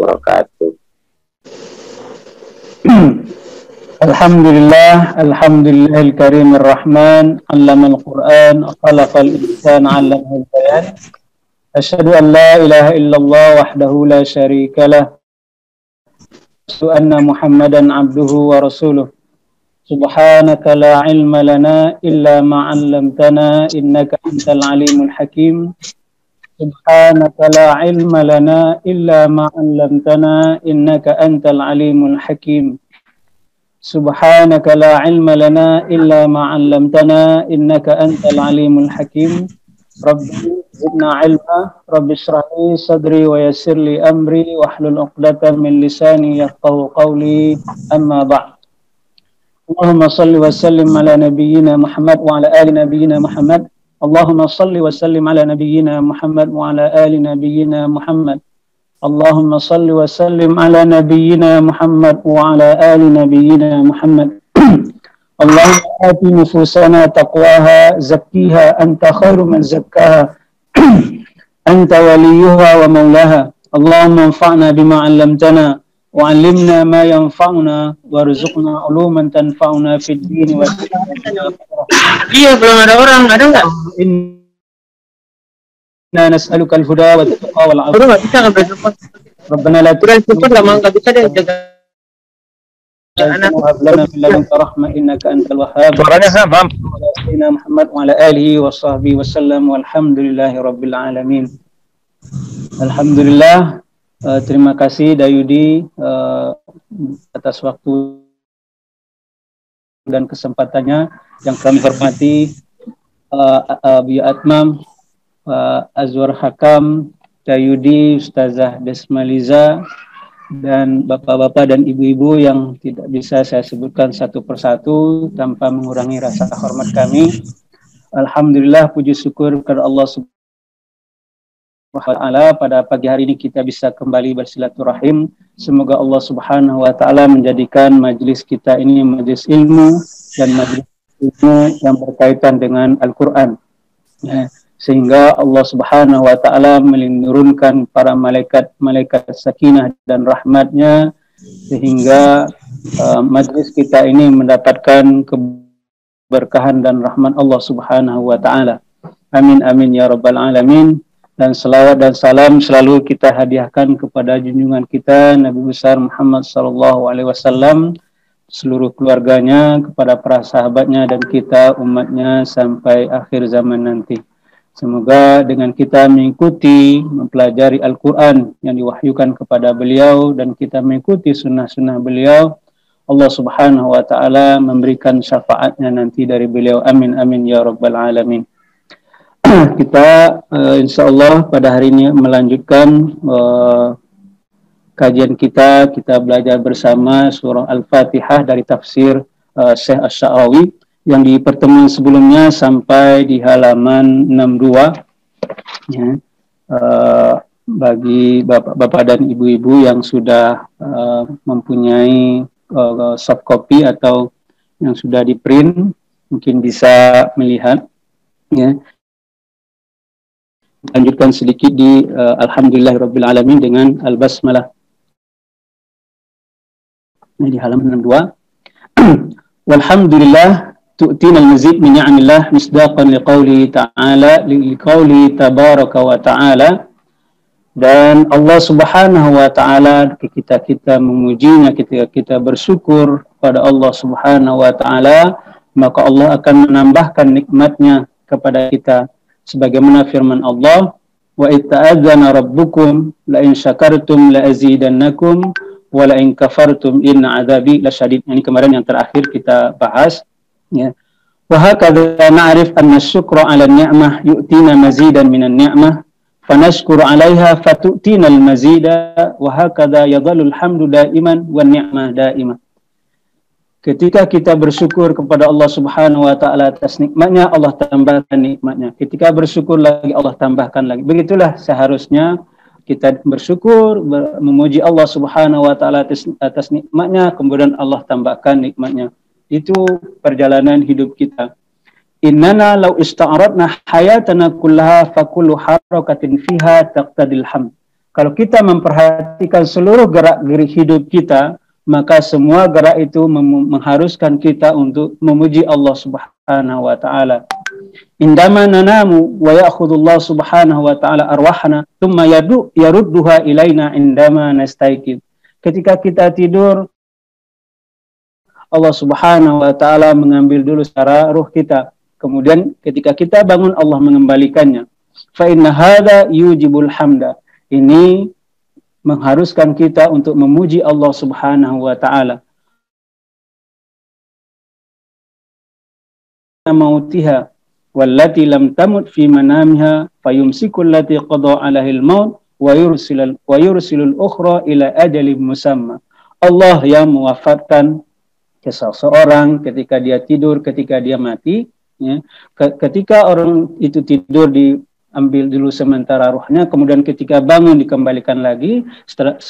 wabarakatuh. Alhamdulillahil karimir rahman, 'allamal Qur'an, khalaqal insana 'allamahul bayan. Asyhadu an la ilaha illallah wahdahu la syarikalah. Asyhadu anna Muhammadan 'abduhu wa rasuluh. Subhanaka la 'ilma lana illa ma 'allamtana innaka antal alimul hakim. Subhanaka la 'ilma lana illa ma 'allamtana innaka antal alimul hakim. Subhanaka la 'ilma lana illa ma 'allamtana innaka antal alimul hakim. Rabbi zidna 'ilma, Rabbi shrah li sadri wa yassir li amri wahlul 'uqdatam min lisani yafqahu qawli. Amma ba'd. Allahumma shalli wa sallim ala nabiyyina Muhammad wa ala ali nabiyyina Muhammad. Allahumma shalli wa sallim ala nabiyyina Muhammad wa ala ali nabiyyina Muhammad. Allahumma salli wa sallim ala nabiyyina Muhammad wa ala ali nabiyyina Muhammad. Allahumma ati nufusana taqwaha zakkiha anta khairu man zakkaha anta waliyuha wa maulaha. Allahumma anfa'na bima 'allamtana wa 'allimna ma yanfa'una warzuqna 'uluman tanfa'una fid din wa dunya. Iya, belum ada orang, ada nggak? Inna nas'aluka al-huda wa taqwa wal 'afwa. Udah nggak bisa ngambil telepon. Rabbana la Cepat lama nggak bisa deh jaga anak. Wahab lana min ladunka rahmah innaka antal wahhab. Suaranya sama. Sayyidina Muhammad wa ala alihi wa sahbihi wasallam walhamdulillahi rabbil alamin. Alhamdulillah, terima kasih Dayudi atas waktu dan kesempatannya yang kami hormati, Biya Atmam, Azwar Hakam, Dayudi, Ustazah Desmaliza, dan bapak-bapak dan ibu-ibu yang tidak bisa saya sebutkan satu persatu tanpa mengurangi rasa hormat kami. Alhamdulillah, puji syukur kepada Allah Subhanahu wa Ta'ala, pada pagi hari ini kita bisa kembali bersilaturahim. Semoga Allah Subhanahu wa Ta'ala menjadikan majelis kita ini majelis ilmu dan majelis ilmu yang berkaitan dengan Al-Quran, ya, sehingga Allah Subhanahu wa Ta'ala menurunkan para malaikat sakinah dan rahmatnya, sehingga majlis kita ini mendapatkan keberkahan dan rahmat Allah Subhanahu wa Ta'ala. Amin amin ya rabbal alamin. Dan selawat dan salam selalu kita hadiahkan kepada junjungan kita Nabi besar Muhammad sallallahu alaihi wasallam, seluruh keluarganya, kepada para sahabatnya dan kita umatnya sampai akhir zaman nanti. Semoga dengan kita mengikuti, mempelajari Al-Quran yang diwahyukan kepada beliau dan kita mengikuti sunnah-sunnah beliau, Allah Subhanahu wa Ta'ala memberikan syafaatnya nanti dari beliau. Amin amin ya rabbal alamin. Kita insyaAllah pada hari ini melanjutkan kajian kita belajar bersama surah Al-Fatihah dari tafsir Syekh Asy-Sya'rawi, yang di pertemuan sebelumnya sampai di halaman 62, ya. Bagi bapak-bapak dan ibu-ibu yang sudah mempunyai soft copy atau yang sudah di print, mungkin bisa melihat, ya. Lanjutkan sedikit di Alhamdulillahirabbil alamin dengan Al-Basmalah. Ini di halaman 62. Walhamdulillah tu'tina al-mazid min ni'amillah misdaqan liqauli ta'ala liqauli tabaraka wa ta'ala. Dan Allah Subhanahu wa Ta'ala, ketika kita memujinya, ketika kita bersyukur pada Allah Subhanahu wa Ta'ala, maka Allah akan menambahkan nikmatnya kepada kita, sebagaimana firman Allah, wa itta'adzana rabbukum la in syakartum la azidannakum wa la in kafartum inna adzabi lasyadid. Ini kemarin yang terakhir kita bahas, ya. Wa hakadha na'rif anna syukra 'ala ni'mah yu'tina mazidan minan ni'mah fanashkuru 'alaiha fatu'tina al-mazida wa hakadha yadhallu al-hamdu da'iman wan ni'mah da'imah. Ketika kita bersyukur kepada Allah Subhanahu wa Ta'ala atas nikmatnya, Allah tambahkan nikmatnya. Ketika bersyukur lagi, Allah tambahkan lagi. Begitulah seharusnya kita bersyukur, memuji Allah Subhanahu wa Ta'ala atas nikmatnya, kemudian Allah tambahkan nikmatnya. Itu perjalanan hidup kita. Innana law ista'aradna hayatana kullaha fa kullu harakatin fiha taqtadil hamd. Kalau kita memperhatikan seluruh gerak-gerik hidup kita, maka semua gerak itu mengharuskan kita untuk memuji Allah Subhanahu wa taala. Indama nanamu wa ya'khudullah Subhanahu wa taala arwahana thumma yarudduha ilaina indama nastaiqid. Ketika kita tidur, Allah Subhanahu wa taala mengambil dulu secara ruh kita. Kemudian ketika kita bangun, Allah mengembalikannya. Fa inna hadza yujibul hamda. Ini mengharuskan kita untuk memuji Allah Subhanahu wa taala. Mautiha wallati lam tamut fi manamiha fayumsikul lati qada 'alaihil maut wa yursilul ukhra ila ajalin musamma. Allah yang mewafatkan seseorang ketika dia tidur, ketika dia mati, ya. Ketika orang itu tidur, diambil dulu sementara ruhnya, kemudian ketika bangun dikembalikan lagi.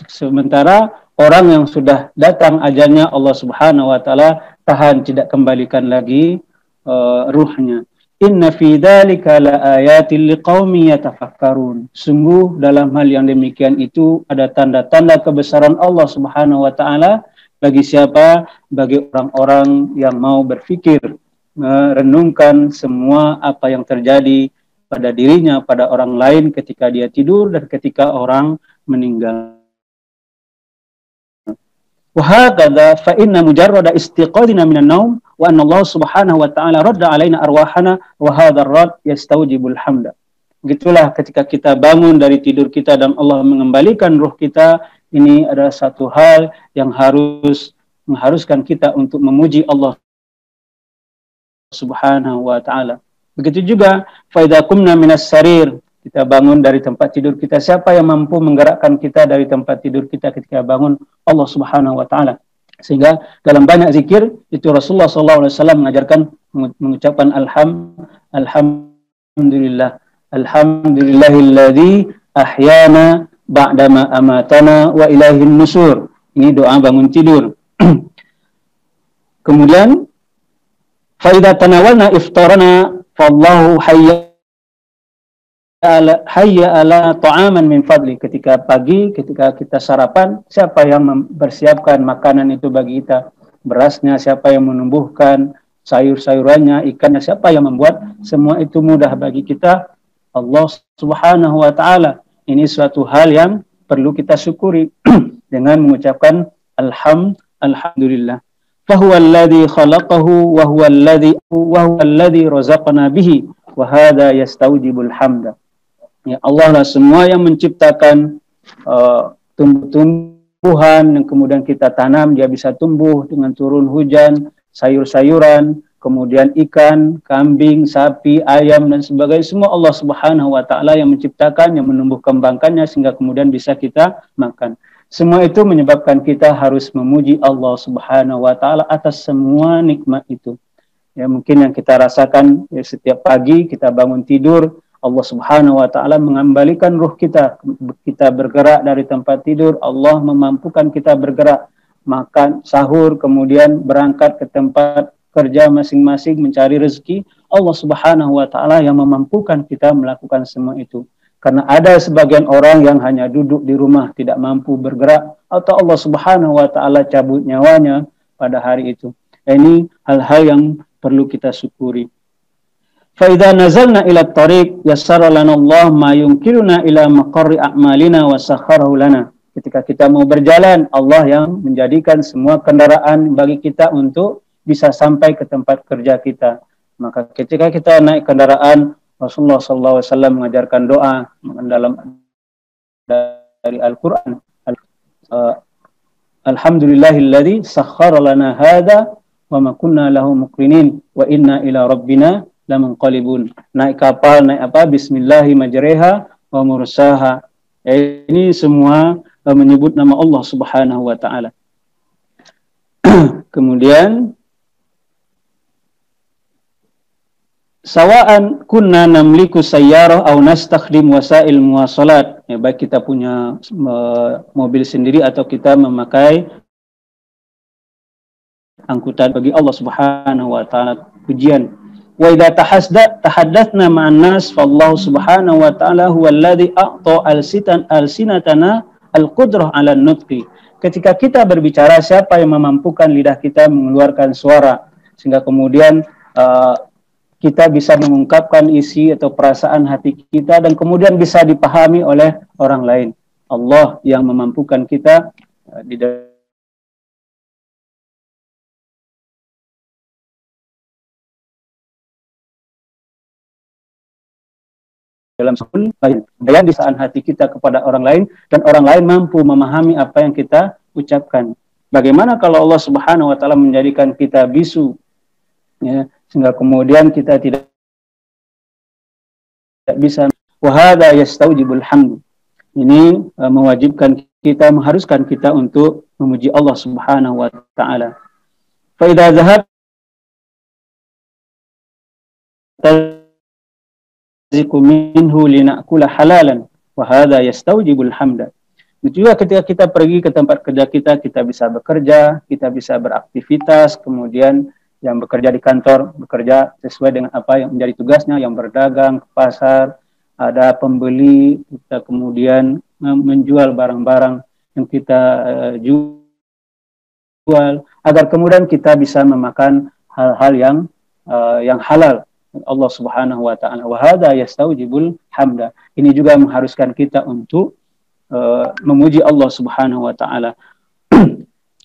Sementara orang yang sudah datang ajalnya, Allah Subhanahu wa taala tahan, tidak kembalikan lagi ruhnya. Inna fi dzalika laayatil liqaumin yatafakkarun. Sungguh dalam hal yang demikian itu ada tanda-tanda kebesaran Allah Subhanahu wa taala bagi siapa? Bagi orang-orang yang mau berfikir, merenungkan semua apa yang terjadi pada dirinya, pada orang lain ketika dia tidur dan ketika orang meninggal. Wahakadha fa inna mujarrada istiqadina minan naum wa anna Allah Subhanahu wa taala radda alaina arwahana wa hadzal rad yastawjibul hamda. Begitulah ketika kita bangun dari tidur kita dan Allah mengembalikan ruh kita, ini adalah satu hal yang mengharuskan kita untuk memuji Allah Subhanahu wa taala. Begitu juga fa idza qumna minas sarir, kita bangun dari tempat tidur kita, siapa yang mampu menggerakkan kita dari tempat tidur kita ketika bangun? Allah Subhanahu wa taala. Sehingga dalam banyak zikir itu Rasulullah SAW mengajarkan mengucapkan alhamdulillah, alhamdulillahilladzi ahyana ba'dama amatana wa ilaihin nusur. Ini doa bangun tidur. Kemudian fa idza tanawalna iftarana fallahu hayya ala ta'aman min fadli. Ketika pagi, ketika kita sarapan, siapa yang mempersiapkan makanan itu bagi kita? Berasnya siapa yang menumbuhkan, sayur-sayurannya, ikannya siapa yang membuat? Semua itu mudah bagi kita, Allah Subhanahu wa taala. Ini suatu hal yang perlu kita syukuri dengan mengucapkan alhamdulillah. Fahuwa alladhi khalaqahu wa huwa alladhi razaqana bihi wa hadha yastawjibul hamda. Ya, Allah lah semua yang menciptakan tumbuh-tumbuhan yang kemudian kita tanam, dia bisa tumbuh dengan turun hujan, sayur-sayuran, kemudian ikan, kambing, sapi, ayam dan sebagainya. Semua Allah Subhanahu wa taala yang menciptakan, yang menumbuh kembangkannya sehingga kemudian bisa kita makan. Semua itu menyebabkan kita harus memuji Allah Subhanahu wa taala atas semua nikmat itu. Ya, mungkin yang kita rasakan ya, setiap pagi kita bangun tidur, Allah Subhanahu wa taala mengembalikan ruh kita. Kita bergerak dari tempat tidur, Allah memampukan kita bergerak, makan, sahur, kemudian berangkat ke tempat kerja masing-masing mencari rezeki. Allah Subhanahu wa taala yang memampukan kita melakukan semua itu. Karena ada sebagian orang yang hanya duduk di rumah, tidak mampu bergerak, atau Allah Subhanahu wa taala cabut nyawanya pada hari itu. Ini hal-hal yang perlu kita syukuri. Fa idza nazalna ila at-tariq yassara lana Allah ma yunkiruna ila maqarri a'malina wa sakhkharahu lana. Ketika kita mau berjalan, Allah yang menjadikan semua kendaraan bagi kita untuk bisa sampai ke tempat kerja kita. Maka ketika kita naik kendaraan, Rasulullah SAW mengajarkan doa dalam dari Al-Quran. Alhamdulillahilladzi sakhkhara lana hadza wa ma kunna lahu muqrinin wa inna ila rabbina lamunqalibun. Naik kapal, naik apa? Bismillahi majreha wa mursaha. Ini semua menyebut nama Allah Subhanahu wa taala. Kemudian sawa'an kunna namliku sayyarah aw nastakhdim wasail muwasalat. Ya, baik kita punya mobil sendiri atau kita memakai angkutan bagi Allah Subhanahu wa taala. Pujian Wa idza tahaddatsna ma'an nas fallahu subhanahu wa ta'ala huwa alladhi a'ta alsinatana al-qudrah 'ala an-nutqi. Ketika kita berbicara, siapa yang memampukan lidah kita mengeluarkan suara sehingga kemudian kita bisa mengungkapkan isi atau perasaan hati kita dan kemudian bisa dipahami oleh orang lain. Allah yang memampukan kita di dalam sekul lain, dan di saat hati kita kepada orang lain dan orang lain mampu memahami apa yang kita ucapkan. Bagaimana kalau Allah Subhanahu wa taala menjadikan kita bisu, ya, sehingga kemudian kita tidak bisa. Wa hadza yastaujibul hamd. Ini mewajibkan kita, mengharuskan kita untuk memuji Allah Subhanahu wa taala. Fa idza zahab ziku minhu linakula halalan wa hadza yastaujibul hamda. Itu juga ketika kita pergi ke tempat kerja kita bisa bekerja, kita bisa beraktivitas, kemudian yang bekerja di kantor bekerja sesuai dengan apa yang menjadi tugasnya, yang berdagang ke pasar, ada pembeli, kita kemudian menjual barang-barang yang kita jual, agar kemudian kita bisa memakan hal-hal yang halal Allah Subhanahu wa taala. Wa hadza yastaujibul hamda. Ini juga mengharuskan kita untuk memuji Allah Subhanahu wa taala.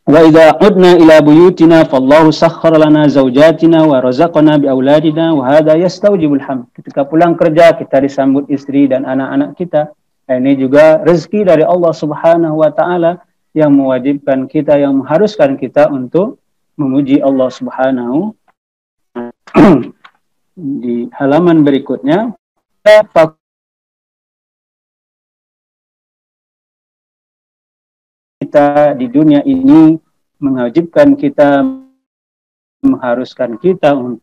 Wa idza udna ila buyutina fallahu sakhkhara lana zawjatina wa razaqana bi auladina wa hadza yastaujibul hamd. Ketika pulang kerja kita disambut istri dan anak-anak kita. Ini juga rezeki dari Allah Subhanahu wa taala yang mewajibkan kita, yang mengharuskan kita untuk memuji Allah Subhanahu. Di halaman berikutnya, kita di dunia ini mewajibkan kita, mengharuskan kita untuk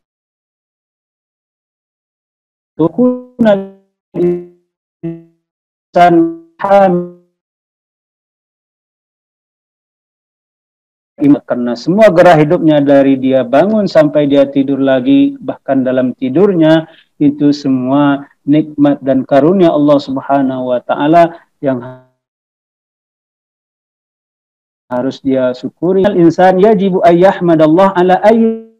karena semua gerah hidupnya dari dia bangun sampai dia tidur lagi, bahkan dalam tidurnya itu semua nikmat dan karunia Allah Subhanahu wa taala yang harus dia syukuri. Al-insan yajibu ayyahmadallah ala ayyi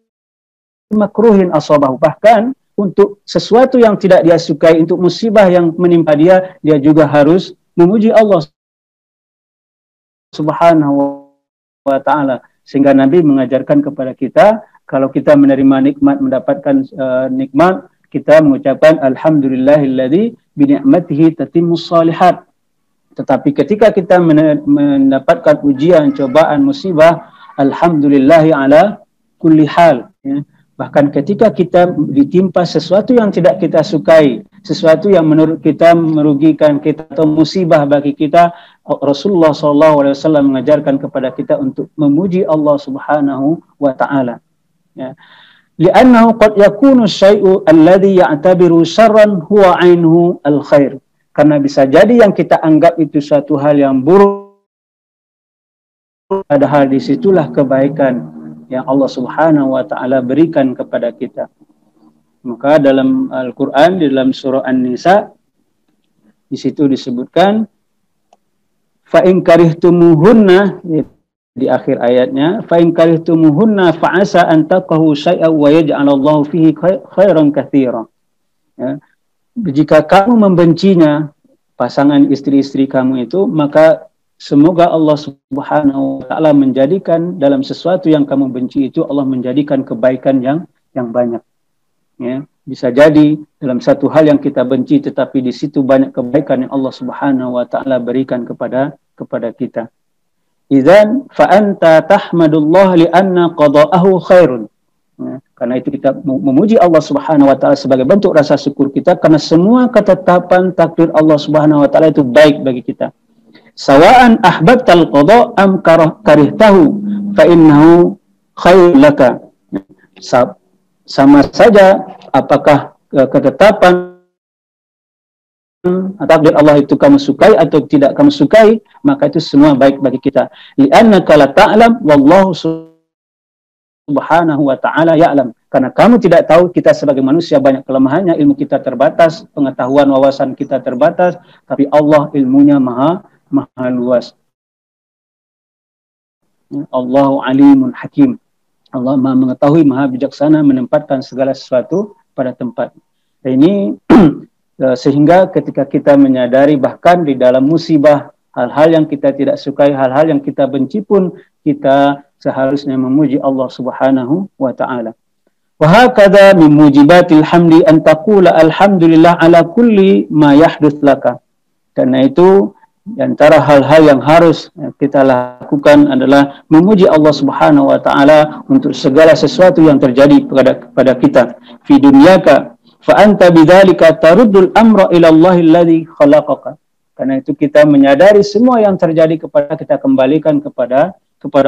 makruhin asabahu. Bahkan untuk sesuatu yang tidak dia sukai, untuk musibah yang menimpa dia, dia juga harus memuji Allah Subhanahu wa ta'ala. Sehingga Nabi mengajarkan kepada kita, kalau kita menerima nikmat, mendapatkan nikmat, kita mengucapkan alhamdulillahilladzi bi ni'matihi tatimmus shalihat. Tetapi ketika kita mendapatkan ujian, cobaan, musibah, alhamdulillahi ala kulli hal, ya. Bahkan ketika kita ditimpa sesuatu yang tidak kita sukai, sesuatu yang menurut kita merugikan kita atau musibah bagi kita, Rasulullah SAW mengajarkan kepada kita untuk memuji Allah Subhanahu wa taala. Ya. Li'annahu qad yakunu syai'u alladhi ya'tabiru syarran huwa 'ainuhu al-khair. Karena bisa jadi yang kita anggap itu suatu hal yang buruk, padahal disitulah kebaikan yang Allah Subhanahu wa ta'ala berikan kepada kita. Maka dalam Al-Quran, di dalam surah An-Nisa, di situ disebutkan fa'in karihtumuhunna, di akhir ayatnya, fa'in karihtumuhunna fa'asa an taqahu syai'an wa yaj'alallahu fihi khairan katsira. Ya. Jika kamu membencinya, pasangan istri-istri kamu itu, maka semoga Allah Subhanahu wa ta'ala menjadikan dalam sesuatu yang kamu benci itu, Allah menjadikan kebaikan yang banyak. Ya, bisa jadi dalam satu hal yang kita benci, tetapi di situ banyak kebaikan yang Allah Subhanahu wa ta'ala berikan kepada kita. Idzan fa anta tahmadullah li anna qada'ahu khairun. Ya, karena itu kita memuji Allah Subhanahu wa ta'ala sebagai bentuk rasa syukur kita, karena semua ketetapan takdir Allah Subhanahu wa ta'ala itu baik bagi kita. Sawa'an ahbabtal qada am karihtahu fa innahu khair laka. Sama saja apakah ketetapan takdir Allah itu kamu sukai atau tidak kamu sukai, maka itu semua baik bagi kita. Li'annaka la ta'lam wallahu Subhanahu wa ta'ala ya'lam. Karena kamu tidak tahu, kita sebagai manusia banyak kelemahannya, ilmu kita terbatas, pengetahuan wawasan kita terbatas, tapi Allah ilmunya maha luas. Allahu alimun hakim. Allah maha mengetahui, maha bijaksana, menempatkan segala sesuatu pada tempat. Ini sehingga ketika kita menyadari bahkan di dalam musibah, hal-hal yang kita tidak sukai, hal-hal yang kita benci pun, kita seharusnya memuji Allah Subhanahu wa ta'ala. Wa hakadha min mujibatil hamdi an taqula alhamdulillah ala kulli ma yahdutz laka. Karena itu di antara hal-hal yang harus kita lakukan adalah memuji Allah Subhanahu wa ta'ala untuk segala sesuatu yang terjadi pada kita. Fi dunyaka fa anta bidzalika taruddul amra ila Allahi alladzi khalaqaka. Karena itu kita menyadari semua yang terjadi kepada kita kembalikan kepada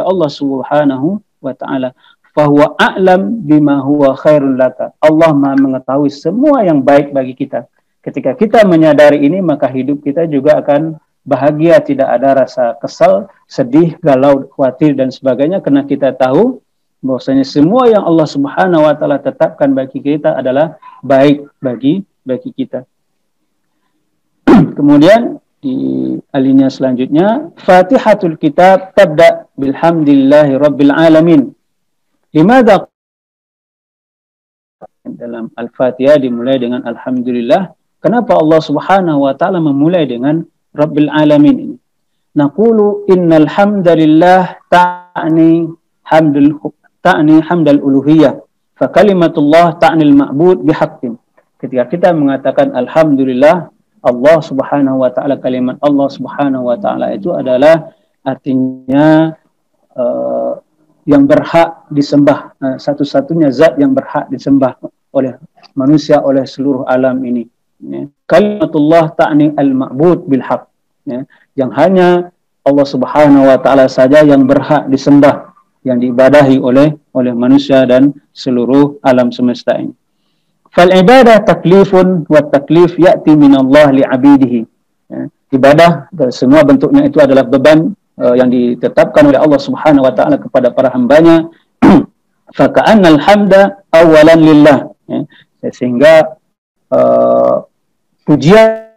Allah Subhanahu wa ta'ala. Fahuwa a'lam bima huwa khairul laka. Allah Maha mengetahui semua yang baik bagi kita. Ketika kita menyadari ini, maka hidup kita juga akan bahagia, tidak ada rasa kesal, sedih, galau, khawatir dan sebagainya, karena kita tahu bahwasanya semua yang Allah Subhanahu wa ta'ala tetapkan bagi kita adalah baik bagi kita. Kemudian di alinea selanjutnya, Fatihatul Kitab tabda bilhamdillahi rabbil alamin. Limadha dalam Al-Fatihah dimulai dengan alhamdulillah? Kenapa Allah Subhanahu wa ta'ala memulai dengan Rabbil Alamin ini? Naqulu innal hamdalillah ta'ni hamdal uluhiyah, fa kalimatullah ta'nil ma'bud bihaqqin. Ketika kita mengatakan alhamdulillah, Allah Subhanahu wa ta'ala, kalimat Allah Subhanahu wa ta'ala itu adalah artinya yang berhak disembah, satu-satunya zat yang berhak disembah oleh manusia, oleh seluruh alam ini. Kalimatullah ta'ni al-ma'bud bil haq. Yang hanya Allah Subhanahu wa ta'ala saja yang berhak disembah, yang diibadahi oleh manusia dan seluruh alam semesta ini. Fal ibadah taklifun wa taklif ya'ti min Allah li 'abidihi. Ibadah semua bentuknya itu adalah beban yang ditetapkan oleh Allah Subhanahu wa ta'ala kepada para hambanya. Fa ka'annal hamda awalan lillah. Sehingga pujian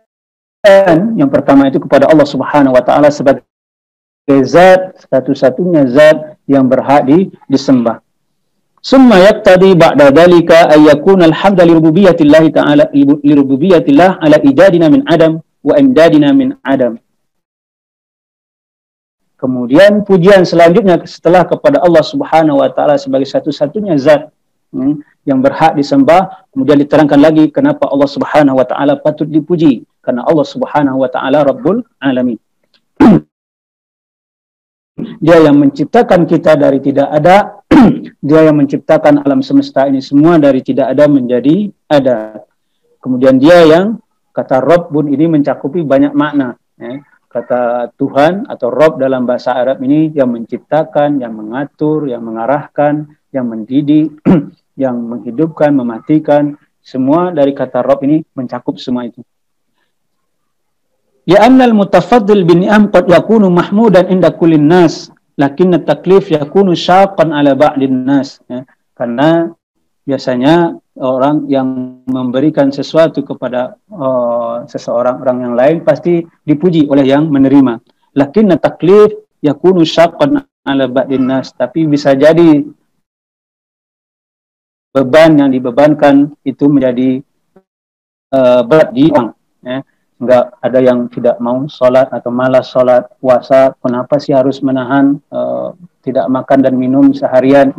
yang pertama itu kepada Allah Subhanahu wa ta'ala sebagai zat, satu-satunya zat yang berhak disembah. Summa yaqtadi ba'da dhalika ay yakuna al-hamda li rububiyyatillah ta'ala li rububiyyatillah ala ijadina min adam wa imdadina min adam. Kemudian pujian selanjutnya setelah kepada Allah Subhanahu wa ta'ala sebagai satu-satunya zat yang berhak disembah, kemudian diterangkan lagi kenapa Allah Subhanahu wa ta'ala patut dipuji, karena Allah Subhanahu wa ta'ala Rabbul Alamin. Dia yang menciptakan kita dari tidak ada. Dia yang menciptakan alam semesta ini semua dari tidak ada menjadi ada. Kemudian dia yang, kata Rabbun ini mencakupi banyak makna. Kata Tuhan atau Rabb dalam bahasa Arab ini yang menciptakan, yang mengatur, yang mengarahkan, yang mendidik, yang menghidupkan, mematikan. Semua dari kata Rabb ini mencakup semua itu. Ya annal mutafaddil bin ni'am qad yakunu mahmudan inda kullin nas, lakinna taklif yakunu syaqqan ala ba'din nas. Karena biasanya orang yang memberikan sesuatu kepada orang yang lain pasti dipuji oleh yang menerima. Lakinna taklif yakunu syaqqan ala ba'din nas, tapi bisa jadi beban yang dibebankan itu menjadi berat di orang. Enggak ada yang tidak mau sholat atau malas sholat, puasa, kenapa sih harus menahan tidak makan dan minum seharian.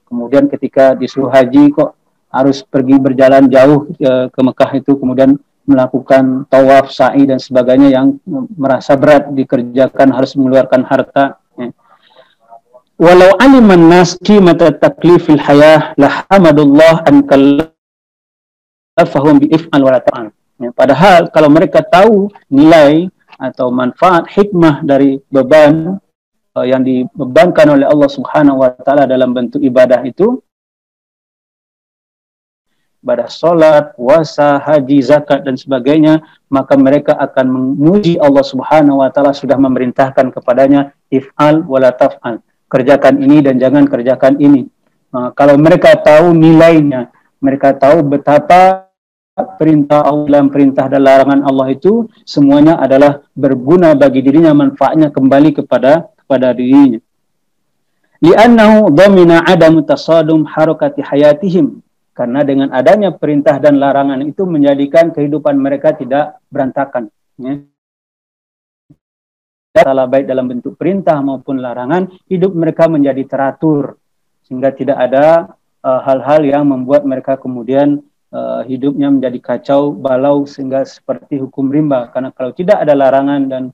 Kemudian ketika disuruh haji kok harus pergi berjalan jauh ke Mekah itu, kemudian melakukan tawaf, sa'i dan sebagainya yang merasa berat dikerjakan, harus mengeluarkan harta. Walau aliman nas qimata taklifil hayah la hamadullah an kallafahum bi if'al wa la ta'al. Padahal kalau mereka tahu nilai atau manfaat hikmah dari beban yang dibebankan oleh Allah Subhanahu wa ta'ala dalam bentuk ibadah itu, ibadah sholat, puasa, haji, zakat dan sebagainya, maka mereka akan memuji Allah Subhanahu wa ta'ala sudah memerintahkan kepadanya if'al wa la taf'al, kerjakan ini dan jangan kerjakan ini. Kalau mereka tahu nilainya, mereka tahu betapa perintah Allah, perintah dan larangan Allah itu semuanya adalah berguna bagi dirinya, manfaatnya kembali kepada dirinya. Li'annahu dhamina adamu tasadum harakati hayatihim. Karena dengan adanya perintah dan larangan itu menjadikan kehidupan mereka tidak berantakan. Ya. Salah baik dalam bentuk perintah maupun larangan, hidup mereka menjadi teratur. Sehingga tidak ada hal-hal yang membuat mereka kemudian hidupnya menjadi kacau balau sehingga seperti hukum rimba. Karena kalau tidak ada larangan dan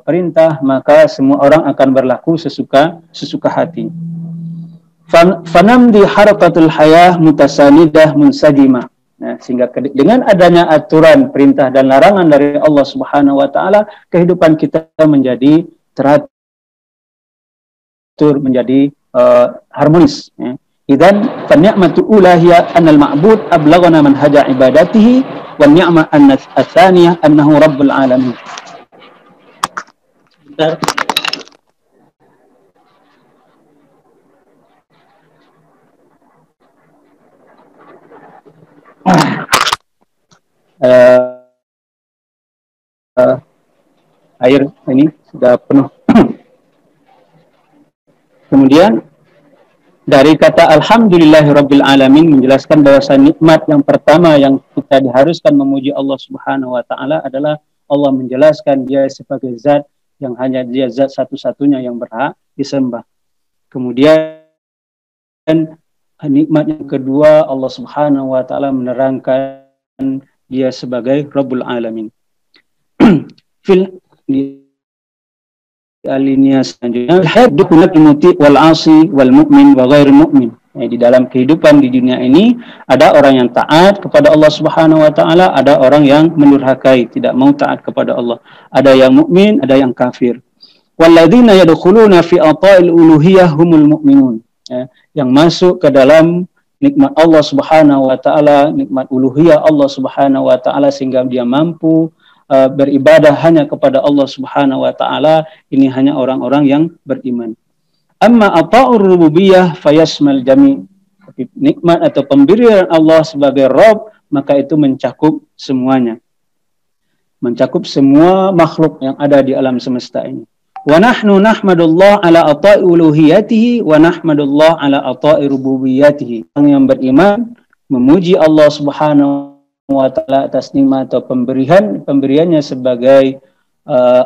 perintah, maka semua orang akan berlaku sesuka hati. Fanamdi harakatul hayah mutasanidah munsajimah. Nah, sehingga dengan adanya aturan perintah dan larangan dari Allah Subhanahu wa taala, kehidupan kita menjadi teratur, menjadi harmonis, ya. Idzan fa ni'matu ula hiya annal ma'bud ablaghana manhaja ibadatihi wan ni'ma ats-tsaniyah annahu rabbul alamin. Air ini sudah penuh. Kemudian dari kata alhamdulillahirabbil alamin menjelaskan bahwa nikmat yang pertama yang kita diharuskan memuji Allah Subhanahu wa taala adalah Allah menjelaskan dia sebagai zat yang hanya dia zat satu-satunya yang berhak disembah. Kemudian nikmat yang kedua, Allah Subhanahu wa taala menerangkan dia sebagai Rabbul Alamin. Alinea selanjutnya, hidupul muti wal asi wal mu'min wa ghairil mu'min. Di dalam kehidupan di dunia ini ada orang yang taat kepada Allah Subhanahu wa taala, ada orang yang mendurhakai, tidak mau taat kepada Allah. Ada yang mukmin, ada yang kafir. Walladzina yadkhuluna fi ata'il uluhiyah humul mu'minun. Yang masuk ke dalam nikmat Allah Subhanahu wa taala, nikmat uluhiyah Allah Subhanahu wa taala sehingga dia mampu beribadah hanya kepada Allah Subhanahu wa taala, ini hanya orang-orang yang beriman. Amma ata'ur rububiyah fayasmal jami'. Nikmat atau pemberian Allah sebagai Rabb, maka itu mencakup semuanya. Mencakup semua makhluk yang ada di alam semesta ini. Wa nahnu nahmadullah ala ata'i uluhiyatihi wa nahmadullah ala ata'i rububiyatihi. Orang yang beriman memuji Allah Subhanahu wa ta'ala atas nikmat atau pemberiannya sebagai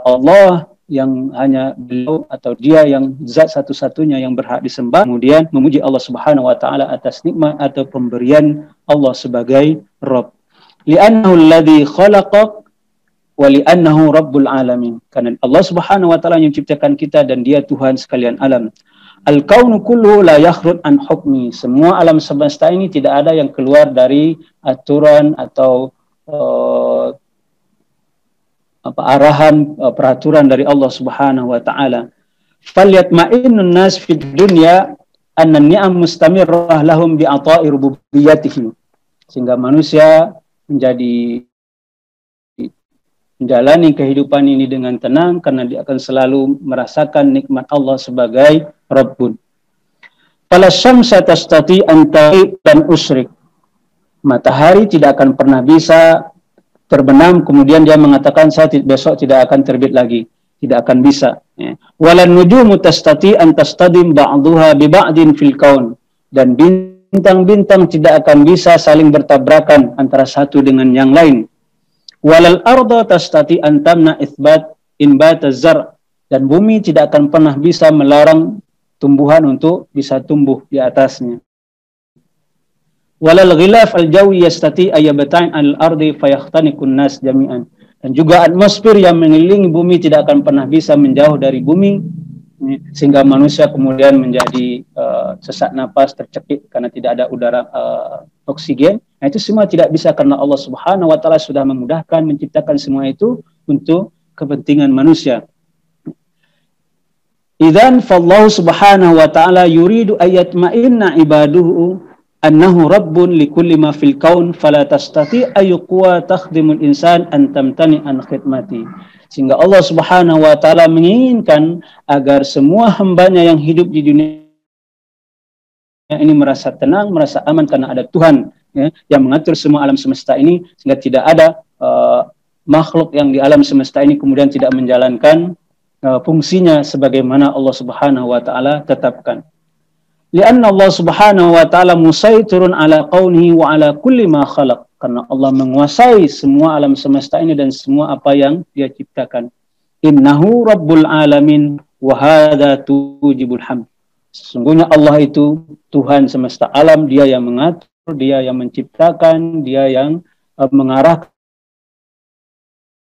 Allah yang hanya beliau atau dia yang zat satu-satunya yang berhak disembah. Kemudian memuji Allah Subhanahu wa ta'ala atas nikmat atau pemberian Allah sebagai Rabb. Li'annahu alladhi khalaqak wa li'annahu Rabbul Alamin. Karena Allah Subhanahu wa ta'ala yang menciptakan kita dan dia Tuhan sekalian alam. Al-kaunu kullu la yakhruj an hukmi. Semua alam semesta ini tidak ada yang keluar dari aturan atau arahan peraturan dari Allah Subhanahu wa taala. Falyatma'innun nas fid dunya anna ni'am mustamirrah lahum bi ata'i rububiyyatihi. Sehingga manusia menjalani kehidupan ini dengan tenang karena dia akan selalu merasakan nikmat Allah sebagai Rabbun. Fala syamsa tastati an taghib dan usrik. Matahari tidak akan pernah bisa terbenam kemudian dia mengatakan saya besok tidak akan terbit lagi, tidak akan bisa. Walan nujumu tastati an tastadim ba'duha bi ba'din fil kaun. Dan bintang-bintang tidak akan bisa saling bertabrakan antara satu dengan yang lain. Walal arda tastati an tamna itsbat inbat az-zar. Dan bumi tidak akan pernah bisa melarang tumbuhan untuk bisa tumbuh di atasnya. Walal ghilaf al-jawi yastati ayyabtain al-ardi fayahtaniqun nas jami'an. Dan juga atmosfer yang mengelilingi bumi tidak akan pernah bisa menjauh dari bumi sehingga manusia kemudian menjadi sesak napas, tercekik karena tidak ada udara oksigen. Nah, itu semua tidak bisa karena Allah Subhanahu wa taala sudah memudahkan menciptakan semua itu untuk kepentingan manusia. Idzan fallahu subhanahu wa ta'ala yuridu ayatma'inna ibaduhu annahu rabbun likulli ma fil kaun fala tastati ayyuqwa takhdimul insan an tamtani an khidmati. Sehingga Allah Subhanahu wa ta'ala menginginkan agar semua hambanya yang hidup di dunia ini merasa tenang, merasa aman karena ada Tuhan ya, yang mengatur semua alam semesta ini, sehingga tidak ada makhluk yang di alam semesta ini kemudian tidak menjalankan fungsinya sebagaimana Allah Subhanahu wa taala tetapkan. Lianna Allah Subhanahu wa taala musaitirun ala qawnihi wa ala kulli ma khalaq. Karena Allah menguasai semua alam semesta ini dan semua apa yang Dia ciptakan. Innahu rabbul alamin wa hadza tujibul hamd. Sesungguhnya Allah itu Tuhan semesta alam, Dia yang mengatur, Dia yang menciptakan, Dia yang mengarahkan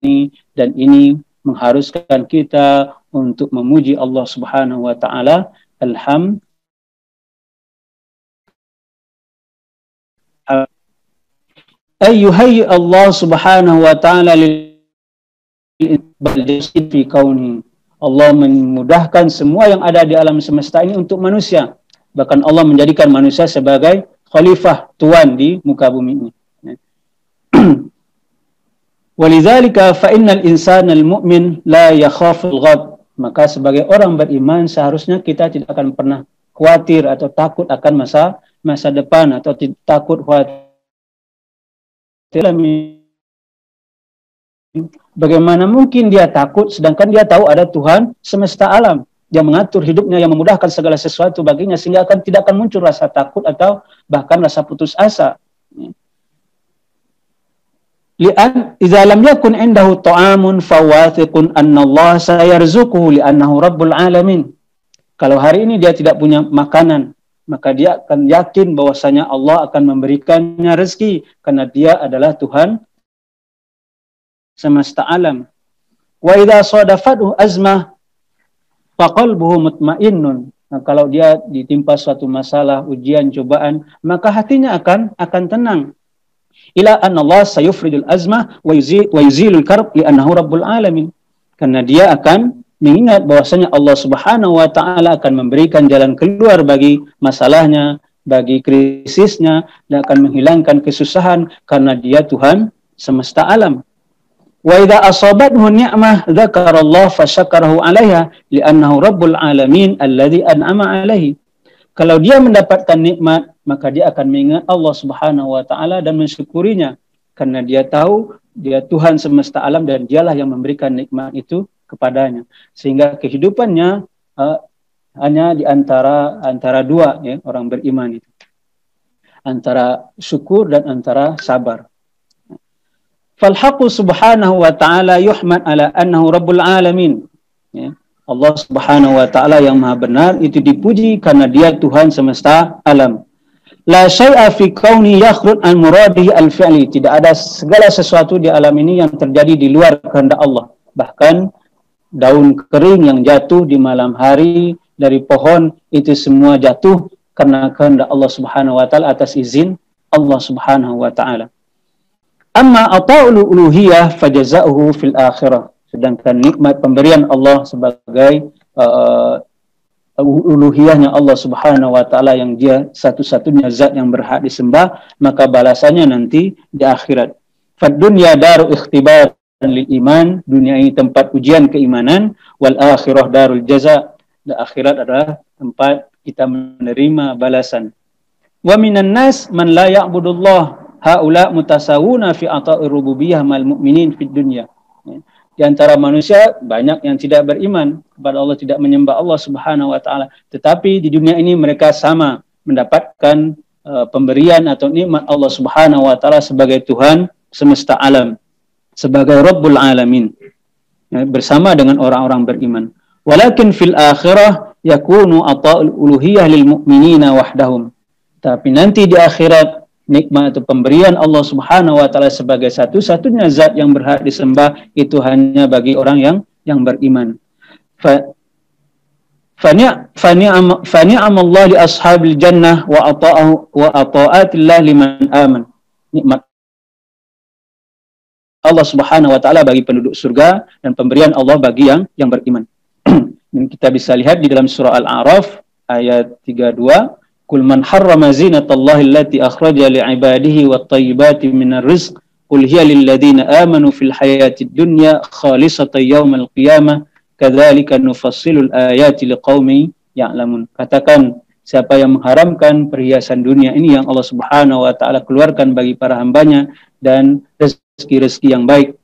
ini, dan ini mengharuskan kita untuk memuji Allah Subhanahu wa taala. Alhamdulillah. Ayyuhayyi Allah Subhanahu wa taala lil fi kauni. Allah memudahkan semua yang ada di alam semesta ini untuk manusia. Bahkan Allah menjadikan manusia sebagai khalifah, tuan di muka bumi ini. Walidzalika fa innal insana al-mu'min la yakhaful ghad. Maka sebagai orang beriman seharusnya kita tidak akan pernah khawatir atau takut akan masa depan, atau takut khawatir. Bagaimana mungkin dia takut sedangkan dia tahu ada Tuhan semesta alam yang mengatur hidupnya, yang memudahkan segala sesuatu baginya, sehingga tidak akan muncul rasa takut atau bahkan rasa putus asa. Li'an idza lam yakun indahu ta'amun fawathiqun anna Allah sayarzuquhu li'annahu rabbul alamin. Kalau hari ini dia tidak punya makanan, maka dia akan yakin bahwasanya Allah akan memberikannya rezeki karena Dia adalah Tuhan semesta alam. Wa idza sadafathu azmah faqalbuhu mutmainnun. Nah, kalau dia ditimpa suatu masalah, ujian, cobaan, maka hatinya akan tenang. Ila anna Allah sayufridul azmah wa yuzilul karb li annahu rabbul alamin. Karena dia akan mengingat bahwasanya Allah Subhanahu wa taala akan memberikan jalan keluar bagi masalahnya, bagi krisisnya, dan akan menghilangkan kesusahan karena Dia Tuhan semesta alam. Wa idza asabathu ni'mah dzakarallahu fasyakarahu 'alaiha li'annahu rabbul alamin alladzi an'ama 'alaihi. Kalau dia mendapatkan nikmat, maka dia akan mengingat Allah Subhanahu wa taala dan mensyukurinya karena dia tahu Dia Tuhan semesta alam dan Dialah yang memberikan nikmat itu kepadanya. Sehingga kehidupannya hanya di antara dua ya, orang beriman itu. Antara syukur dan antara sabar. Falhaqu subhanahu wa ta'ala yuhmad ala annahu rabbul alamin. Ya. Allah Subhanahu wa ta'ala yang maha benar itu dipuji karena Dia Tuhan semesta alam. La syai'a fi kauni yakhrud an muradihi al-fi'li. Tidak ada segala sesuatu di alam ini yang terjadi di luar kehendak Allah. Bahkan daun kering yang jatuh di malam hari dari pohon itu semua jatuh karena kehendak Allah Subhanahu wa ta'ala atas izin Allah Subhanahu wa ta'ala. Amma ata'ul uluhiyah fajaza'uhu fil akhirah. Sedangkan nikmat pemberian Allah sebagai uluhiyahnya Allah Subhanahu wa ta'ala yang Dia satu-satunya zat yang berhak disembah, maka balasannya nanti di akhirat. Fad dunya daru ikhtibar lil iman, dunia ini tempat ujian keimanan, wal akhirah darul jaza, dan akhirat adalah tempat kita menerima balasan. Wa minan nas man la ya'budullah haula mutasawuna fi ata'ir rububiyyah mal mu'minin fid dunya. Di antara manusia banyak yang tidak beriman kepada Allah, tidak menyembah Allah Subhanahu wa taala, tetapi di dunia ini mereka sama mendapatkan pemberian atau nikmat Allah Subhanahu wa taala sebagai Tuhan semesta alam, sebagai Rabbul Alamin, ya, bersama dengan orang-orang beriman. Walakin fil akhirah yakunu ata'ul uluhiyah lil mu'minina wahdahum. Tapi nanti di akhirat nikmat atau pemberian Allah Subhanahu wa taala sebagai satu-satunya zat yang berhak disembah itu hanya bagi orang yang beriman. Fani'am Allah li ashabil jannah wa ata'atillah liman aman. Nikmat Allah Subhanahu wa taala bagi penduduk surga dan pemberian Allah bagi yang beriman. Ini kita bisa lihat di dalam surah Al-A'raf ayat 32. Qul man harrama zinatallahi allati akhraja li'ibadihi wat-thayyibati minar rizq qul hiya lil ladzina amanu fil hayatid dunya khalisatan yaumal qiyamah kadzalika nufassilul ayati liqaumin ya'lamun. Katakan, siapa yang mengharamkan perhiasan dunia ini yang Allah Subhanahu wa taala keluarkan bagi para hambanya dan rezeki-rezeki yang baik.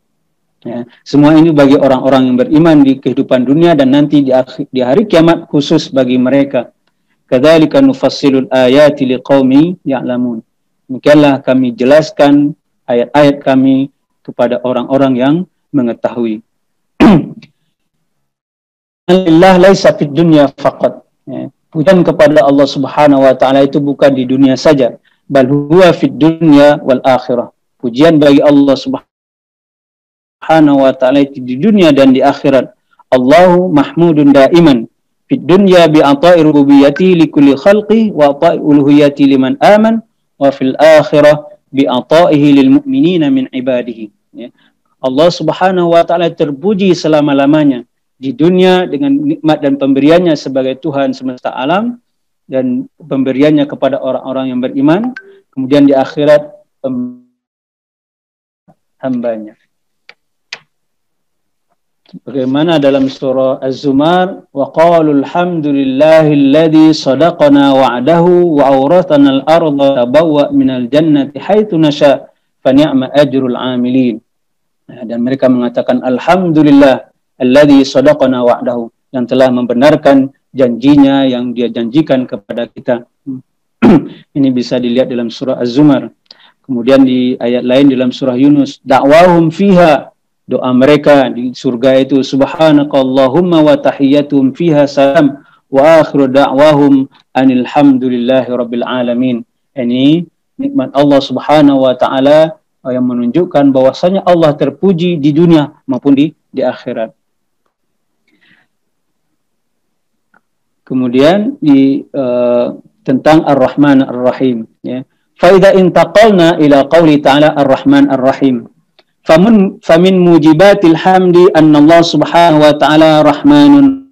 Ya, semua ini bagi orang-orang yang beriman di kehidupan dunia dan nanti di hari kiamat khusus bagi mereka. Kadzalika nufassilul ayati liqaumi ya'lamun. Demikianlah kami jelaskan ayat-ayat kami kepada orang-orang yang mengetahui. Alhamdulillah laisa fid dunya faqat. Ya, pujian kepada Allah Subhanahu wa taala itu bukan di dunia saja, bal huwa fid dunya wal akhirah. Pujian bagi Allah Subhanahu wa ta'ala itu di dunia dan di akhirat. Allahu mahmudun daiman fid dunya bi ata'i rububiyyati li kulli khalqi wa ata'i uluhiyyati liman aman wa fil akhirah bi ata'ihi lil mu'minina min ibadihi. Ya. Allah Subhanahu wa ta'ala terpuji selama-lamanya di dunia dengan nikmat dan pemberiannya sebagai Tuhan semesta alam dan pemberiannya kepada orang-orang yang beriman, kemudian di akhirat hambanya. Bagaimana dalam surah Az-Zumar, wa qalu alhamdulillahilladzi sadaqana wa'dahu wa awrathana al-ardha tabawwa minal jannati haitsu nasha fa ni'ma ajrul 'amilin. Dan mereka mengatakan alhamdulillah alladzi sadaqana wa'dahu, yang telah membenarkan janjinya yang dia janjikan kepada kita. Ini bisa dilihat dalam surah Az-Zumar. Kemudian di ayat lain dalam surah Yunus, da'wahum fiha, doa mereka di surga itu subhanakallahumma wa tahiyyatuhum fiha salam wa akhiru da'wahum anil hamdulillahi rabbil alamin. Ini nikmat Allah Subhanahu wa taala yang menunjukkan bahwasanya Allah terpuji di dunia maupun di akhirat. Kemudian tentang Ar-Rahman Ar-Rahim, ya. Fa idza intaqalna ila qauli ta'ala Ar-Rahman Ar-Rahim. Famin mujibatil hamdi anna Allah Subhanahu wa ta'ala Rahmanun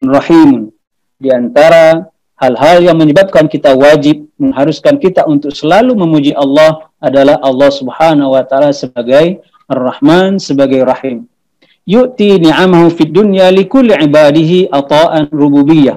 Rahimun. Di antara hal-hal yang menyebabkan kita wajib, mengharuskan kita untuk selalu memuji Allah adalah Allah Subhanahu wa ta'ala sebagai Ar-Rahman, sebagai Rahim. Yu'ti ni'amahu fid dunya likulli ibadihi ata'an rububiyyah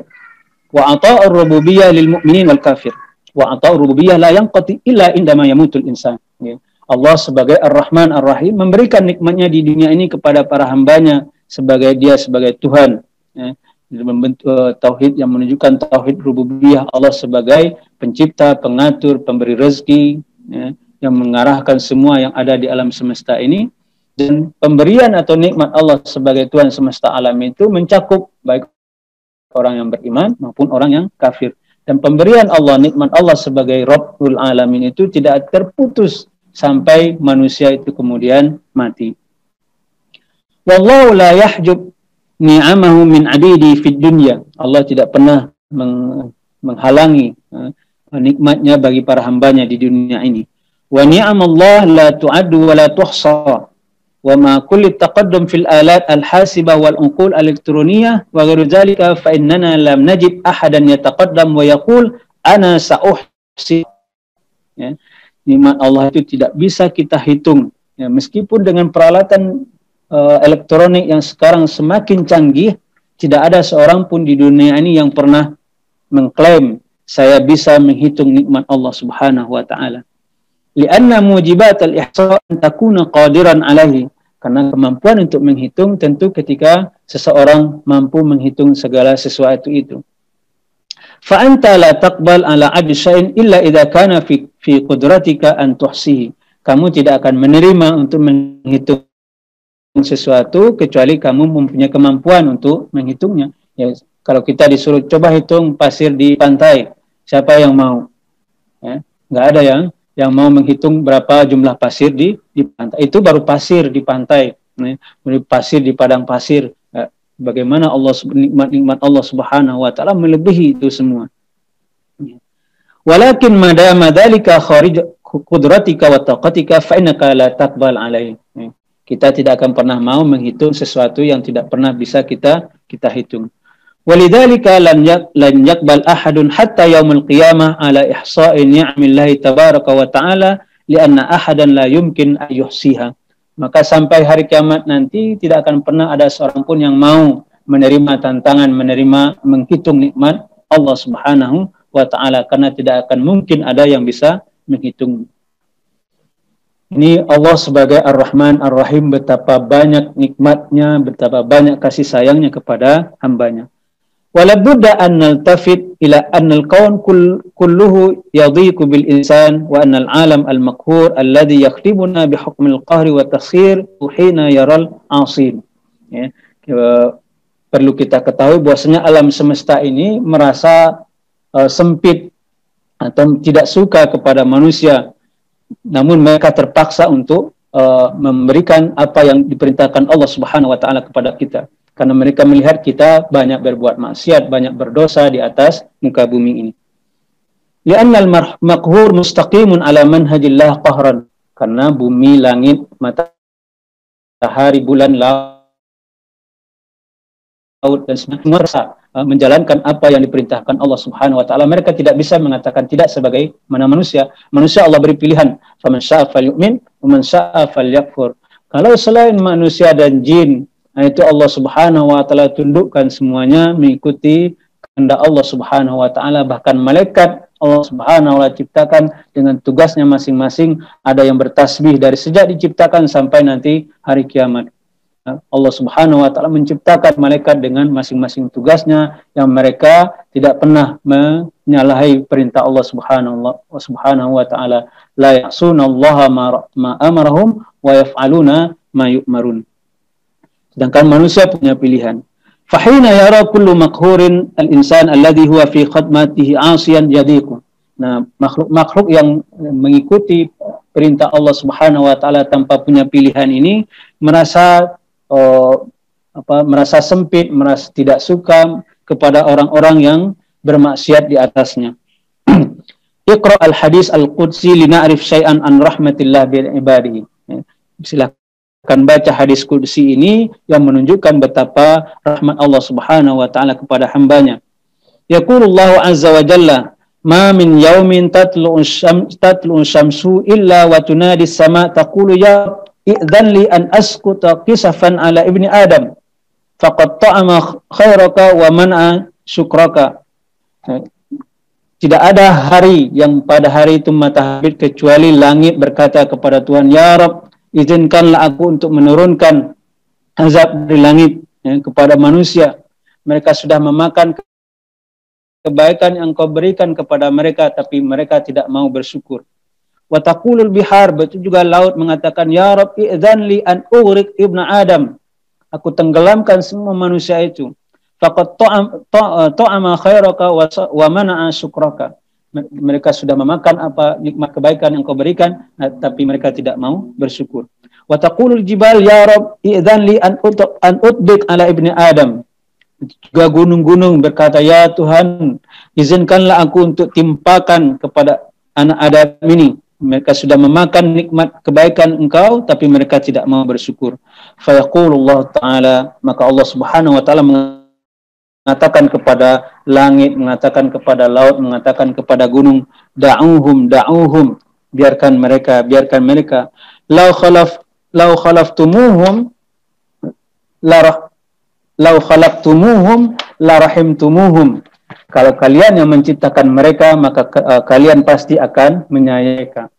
wa ata'ur rububiyyah lil mu'minin wal kafir wa ata'ur rububiyyah la yanqati illa indama yamutul insan. Ya. Allah sebagai Ar-Rahman Ar-Rahim memberikan nikmatnya di dunia ini kepada para hambanya sebagai dia sebagai Tuhan, ya. Membentuk tauhid yang menunjukkan tauhid rububiyah Allah sebagai pencipta, pengatur, pemberi rezeki, ya, yang mengarahkan semua yang ada di alam semesta ini. Dan pemberian atau nikmat Allah sebagai Tuhan semesta alam itu mencakup baik orang yang beriman maupun orang yang kafir. Dan pemberian Allah, nikmat Allah sebagai Rabbul Alamin itu tidak terputus sampai manusia itu kemudian mati. Wallahu la yahjub ni'amahu min abidi fid dunya. Allah tidak pernah menghalangi nikmatnya bagi para hambanya di dunia ini. Wa ni'amallah la tu'addu wa la tuhsa. Wa ma kulli taqaddum fil alat al-hasibah wal unqul elektroniyah wa ghairu dzalika fa innana lam najid ahadan yataqaddam wa yaqul ana sa'uhsi. Ya. Nikmat Allah itu tidak bisa kita hitung, ya, meskipun dengan peralatan elektronik yang sekarang semakin canggih, tidak ada seorang pun di dunia ini yang pernah mengklaim saya bisa menghitung nikmat Allah Subhanahu wa taala. Lianna mujibat al-ihsa an takuna qadiran alaihi, karena kemampuan untuk menghitung tentu ketika seseorang mampu menghitung segala sesuatu itu. Fa anta la taqbal ala abdi syai'in illa idza kana fi qudratika an tuhsihi. Kamu tidak akan menerima untuk menghitung sesuatu kecuali kamu mempunyai kemampuan untuk menghitungnya. Ya, kalau kita disuruh coba hitung pasir di pantai, siapa yang mau? Ya, nggak ada yang mau menghitung berapa jumlah pasir di pantai. Itu baru pasir di pantai, ya, pasir di padang pasir. Ya, bagaimana Allah nikmat Allah Subhanahu wa taala melebihi itu semua. Ya. Walakin madama dzalika kharij qudratika wa taqatika fa innaka la taqbal alaihi. Ya. Kita tidak akan pernah mau menghitung sesuatu yang tidak pernah bisa kita hitung. Walidzalika lan yaqbal ahadun hatta yaumil qiyamah ala ihsa'i ni'amillahi tabaraka wa ta'ala lianna ahadan la yumkin ayyuhsiha. Maka sampai hari kiamat nanti tidak akan pernah ada seorang pun yang mau menerima tantangan, menerima menghitung nikmat Allah Subhanahu wa ta'ala, karena tidak akan mungkin ada yang bisa menghitung. Ini Allah sebagai Ar-Rahman Ar-Rahim, betapa banyak nikmatnya, betapa banyak kasih sayangnya kepada hambanya. Wala budda an naltafit ila anna al-kawn kulluhu yadhiqu bil insan wa anna al-alam al-maqhur alladhi yakhtibuna bi hukm al-qahr wa tasghir hina yaral asin. Ya, perlu kita ketahui bahwasanya alam semesta ini merasa sempit atau tidak suka kepada manusia, namun mereka terpaksa untuk memberikan apa yang diperintahkan Allah Subhanahu wa ta'ala kepada kita, karena mereka melihat kita banyak berbuat maksiat, banyak berdosa di atas muka bumi ini. Li'anna al-maqhur mustaqimun ala manhajillah qahran, karena bumi, langit, matahari, bulan, laut dan semua menjalankan apa yang diperintahkan Allah Subhanahu wa ta'ala. Mereka tidak bisa mengatakan tidak sebagai mana manusia. Manusia Allah beri pilihan, faman syaa'a falyu'min wa man syaa'a falyakfur. Kalau selain manusia dan jin, itu Allah Subhanahu wa ta'ala tundukkan semuanya mengikuti kehendak Allah Subhanahu wa ta'ala. Bahkan malaikat Allah Subhanahu wa ta'ala ciptakan dengan tugasnya masing-masing. Ada yang bertasbih dari sejak diciptakan sampai nanti hari kiamat. Allah Subhanahu wa ta'ala menciptakan malaikat dengan masing-masing tugasnya, yang mereka tidak pernah menyalahi perintah Allah Subhanahu wa ta'ala. La ya'sunallaha ma amarahum wa yaf'aluna ma yu'marun. Sedangkan manusia punya pilihan. Fahina yara kullu maqhurin al-insan alladhi huwa fi khidmatihi 'asiyan yadiqu. Nah, makhluk-makhluk yang mengikuti perintah Allah Subhanahu wa ta'ala tanpa punya pilihan ini merasa merasa sempit, merasa tidak suka kepada orang-orang yang bermaksiat di atasnya. Iqra al-hadis al-qudsi lina'rif syai'an an rahmatillah bil ibadihi. Silakan baca hadis qudsi ini yang menunjukkan betapa rahmat Allah Subhanahu wa ta'ala kepada hambanya. Yaqulullahu azza wa jalla, ma min yaumin tatlu'u syamsu illa wa tunadi as-sama' taqulu ya i'dhan li an askuta kisafan ala ibni Adam faqad ta'ama khairaka wa man'a syukraka. Tidak ada hari yang pada hari itu matahari kecuali langit berkata kepada Tuhan, ya Rabb, izinkanlah aku untuk menurunkan azab dari langit kepada manusia. Mereka sudah memakan kebaikan yang Kau berikan kepada mereka, tapi mereka tidak mau bersyukur. Wa taqulul bihar, betul juga laut mengatakan, ya Rabb i'dzan li an ughriq ibna Adam, aku tenggelamkan semua manusia itu. Faqad ta'ama khairaka wa mana'a syukraka. Mereka sudah memakan apa nikmat kebaikan yang Kau berikan, tapi mereka tidak mau bersyukur. Wa taqulul jibal, ya Rabb i'dzan li an utbiq ala ibni Adam. Juga gunung-gunung berkata, ya Tuhan, izinkanlah aku untuk timpakan kepada anak Adam ini. Mereka sudah memakan nikmat kebaikan Engkau, tapi mereka tidak mau bersyukur. Fa yaqulullah ta'ala, maka Allah Subhanahu wa ta'ala mengatakan kepada langit, mengatakan kepada laut, mengatakan kepada gunung, da'uhum, biarkan mereka. Lau khalaqtumuhum la rahimtumuhum. Kalau kalian yang menciptakan mereka, maka kalian pasti akan menyayangi.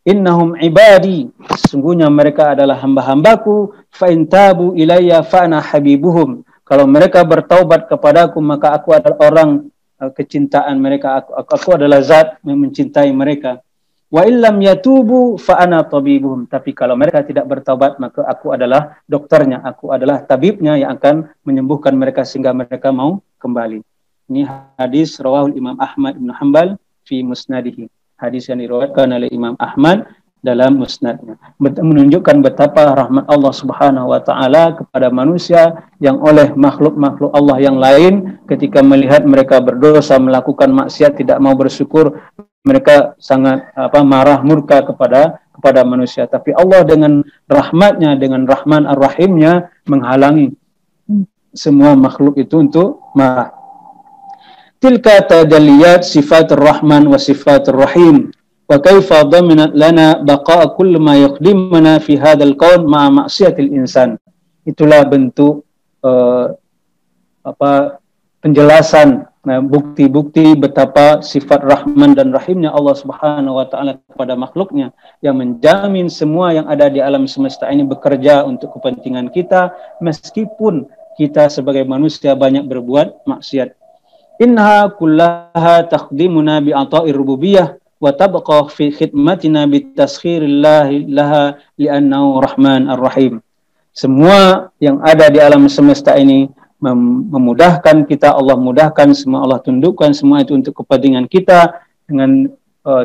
Innahum ibadi, sesungguhnya mereka adalah hamba-hambaku. Fa in tabu ilayya fa ana habibuhum. Kalau mereka bertaubat kepadaku, maka aku adalah orang kecintaan mereka. Aku adalah zat yang mencintai mereka. Wa illam yatubu fa ana tabibuhum. Tapi kalau mereka tidak bertaubat, maka aku adalah dokternya, aku adalah tabibnya yang akan menyembuhkan mereka sehingga mereka mau kembali. Ini hadis rawahul Imam Ahmad bin Hanbal fi musnadihi. Hadis yang diriwayatkan oleh Imam Ahmad dalam musnadnya. Menunjukkan betapa rahmat Allah Subhanahu wa ta'ala kepada manusia, yang oleh makhluk-makhluk Allah yang lain ketika melihat mereka berdosa, melakukan maksiat, tidak mau bersyukur, mereka sangat marah, murka kepada manusia. Tapi Allah dengan rahmatnya, dengan Rahman Ar-Rahimnya, menghalangi semua makhluk itu untuk marah. Tilka tajalliyat sifatur Rahman wa sifatur Rahim. Wa kaifa dhaminat lana baqa'a kulli ma yaqdimuna fi hadzal qaul ma'a ma'siyatil insan. Itulah bentuk penjelasan Nah, bukti-bukti betapa sifat Rahman dan Rahimnya Allah Subhanahu wa taala kepada makhluknya, yang menjamin semua yang ada di alam semesta ini bekerja untuk kepentingan kita meskipun kita sebagai manusia banyak berbuat maksiat. Innaha kullaha taqdimuna bi ata'ir rububiyah wa tabqa fi khidmatina bi taskhirillahi laha li'annahu Rahman ar-Rahim. Semua yang ada di alam semesta ini memudahkan kita, Allah mudahkan semua, Allah tundukkan semua itu untuk kepentingan kita dengan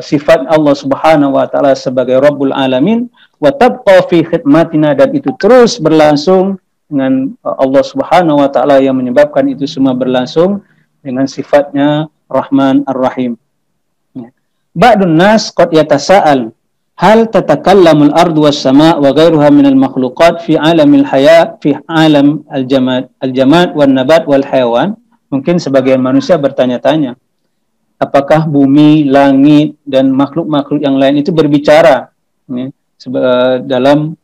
sifat Allah Subhanahu wa taala sebagai Rabbul Alamin, wa tabqa fi khidmatina, dan itu terus berlangsung dengan Allah Subhanahu wa taala yang menyebabkan itu semua berlangsung dengan sifatnya Rahman Ar-Rahim. Ba'dun nas qad yatasa'al hal tatakallamul ardu was sama' wa ghairuha minal makhluqat fi alamil haya fi alam al-jamad wan nabat wal hayawan. Mungkin sebagian manusia bertanya-tanya, apakah bumi, langit dan makhluk-makhluk yang lain itu berbicara dalam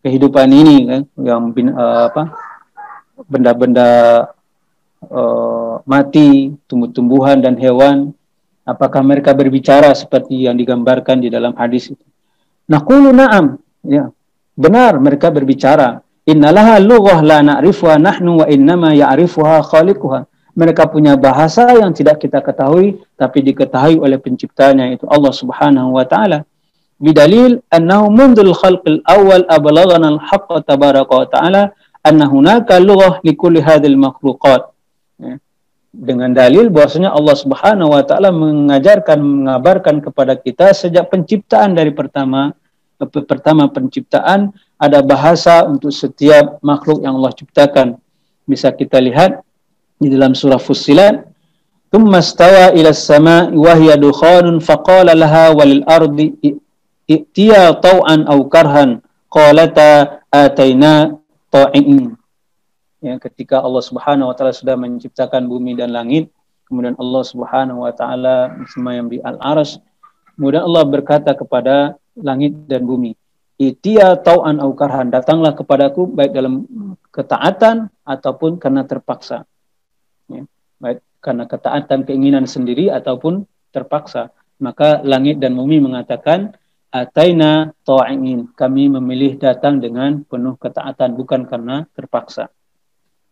kehidupan ini kan, yang benda-benda mati, tumbuh-tumbuhan dan hewan, apakah mereka berbicara seperti yang digambarkan di dalam hadis itu? Naqulu na'am, ya, benar mereka berbicara. Innalaha lughah la na'rifuha nahnu wa innama ya'rifuha khaliquha. Mereka punya bahasa yang tidak kita ketahui, tapi diketahui oleh penciptanya, itu Allah Subhanahu wa taala. Bidalil annahu mundul khalqil awal ablaghana al-haqqa tabaraka wa ta'ala anna hunaka lughah likulli hadhil makhluqat. Ya. Dengan dalil bahwasanya Allah Subhanahu wa taala mengabarkan kepada kita sejak penciptaan, dari pertama penciptaan ada bahasa untuk setiap makhluk yang Allah ciptakan. Bisa kita lihat di dalam surah Fussilat, "Tsumma stawa ila as-sama'i wa hiya dukhanun faqala laha walil ardi i'tiya taw'an aw karhan qalata ataina ta'in." Ya, ketika Allah Subhanahu wa taala sudah menciptakan bumi dan langit, kemudian Allah Subhanahu wa taala bersemayam di al-arsy, kemudian Allah berkata kepada langit dan bumi, "Itiya tau'an au karhan," datanglah kepadaku baik dalam ketaatan ataupun karena terpaksa. Ya, baik karena ketaatan keinginan sendiri ataupun terpaksa. Maka langit dan bumi mengatakan, "Ataina ta'in," kami memilih datang dengan penuh ketaatan, bukan karena terpaksa.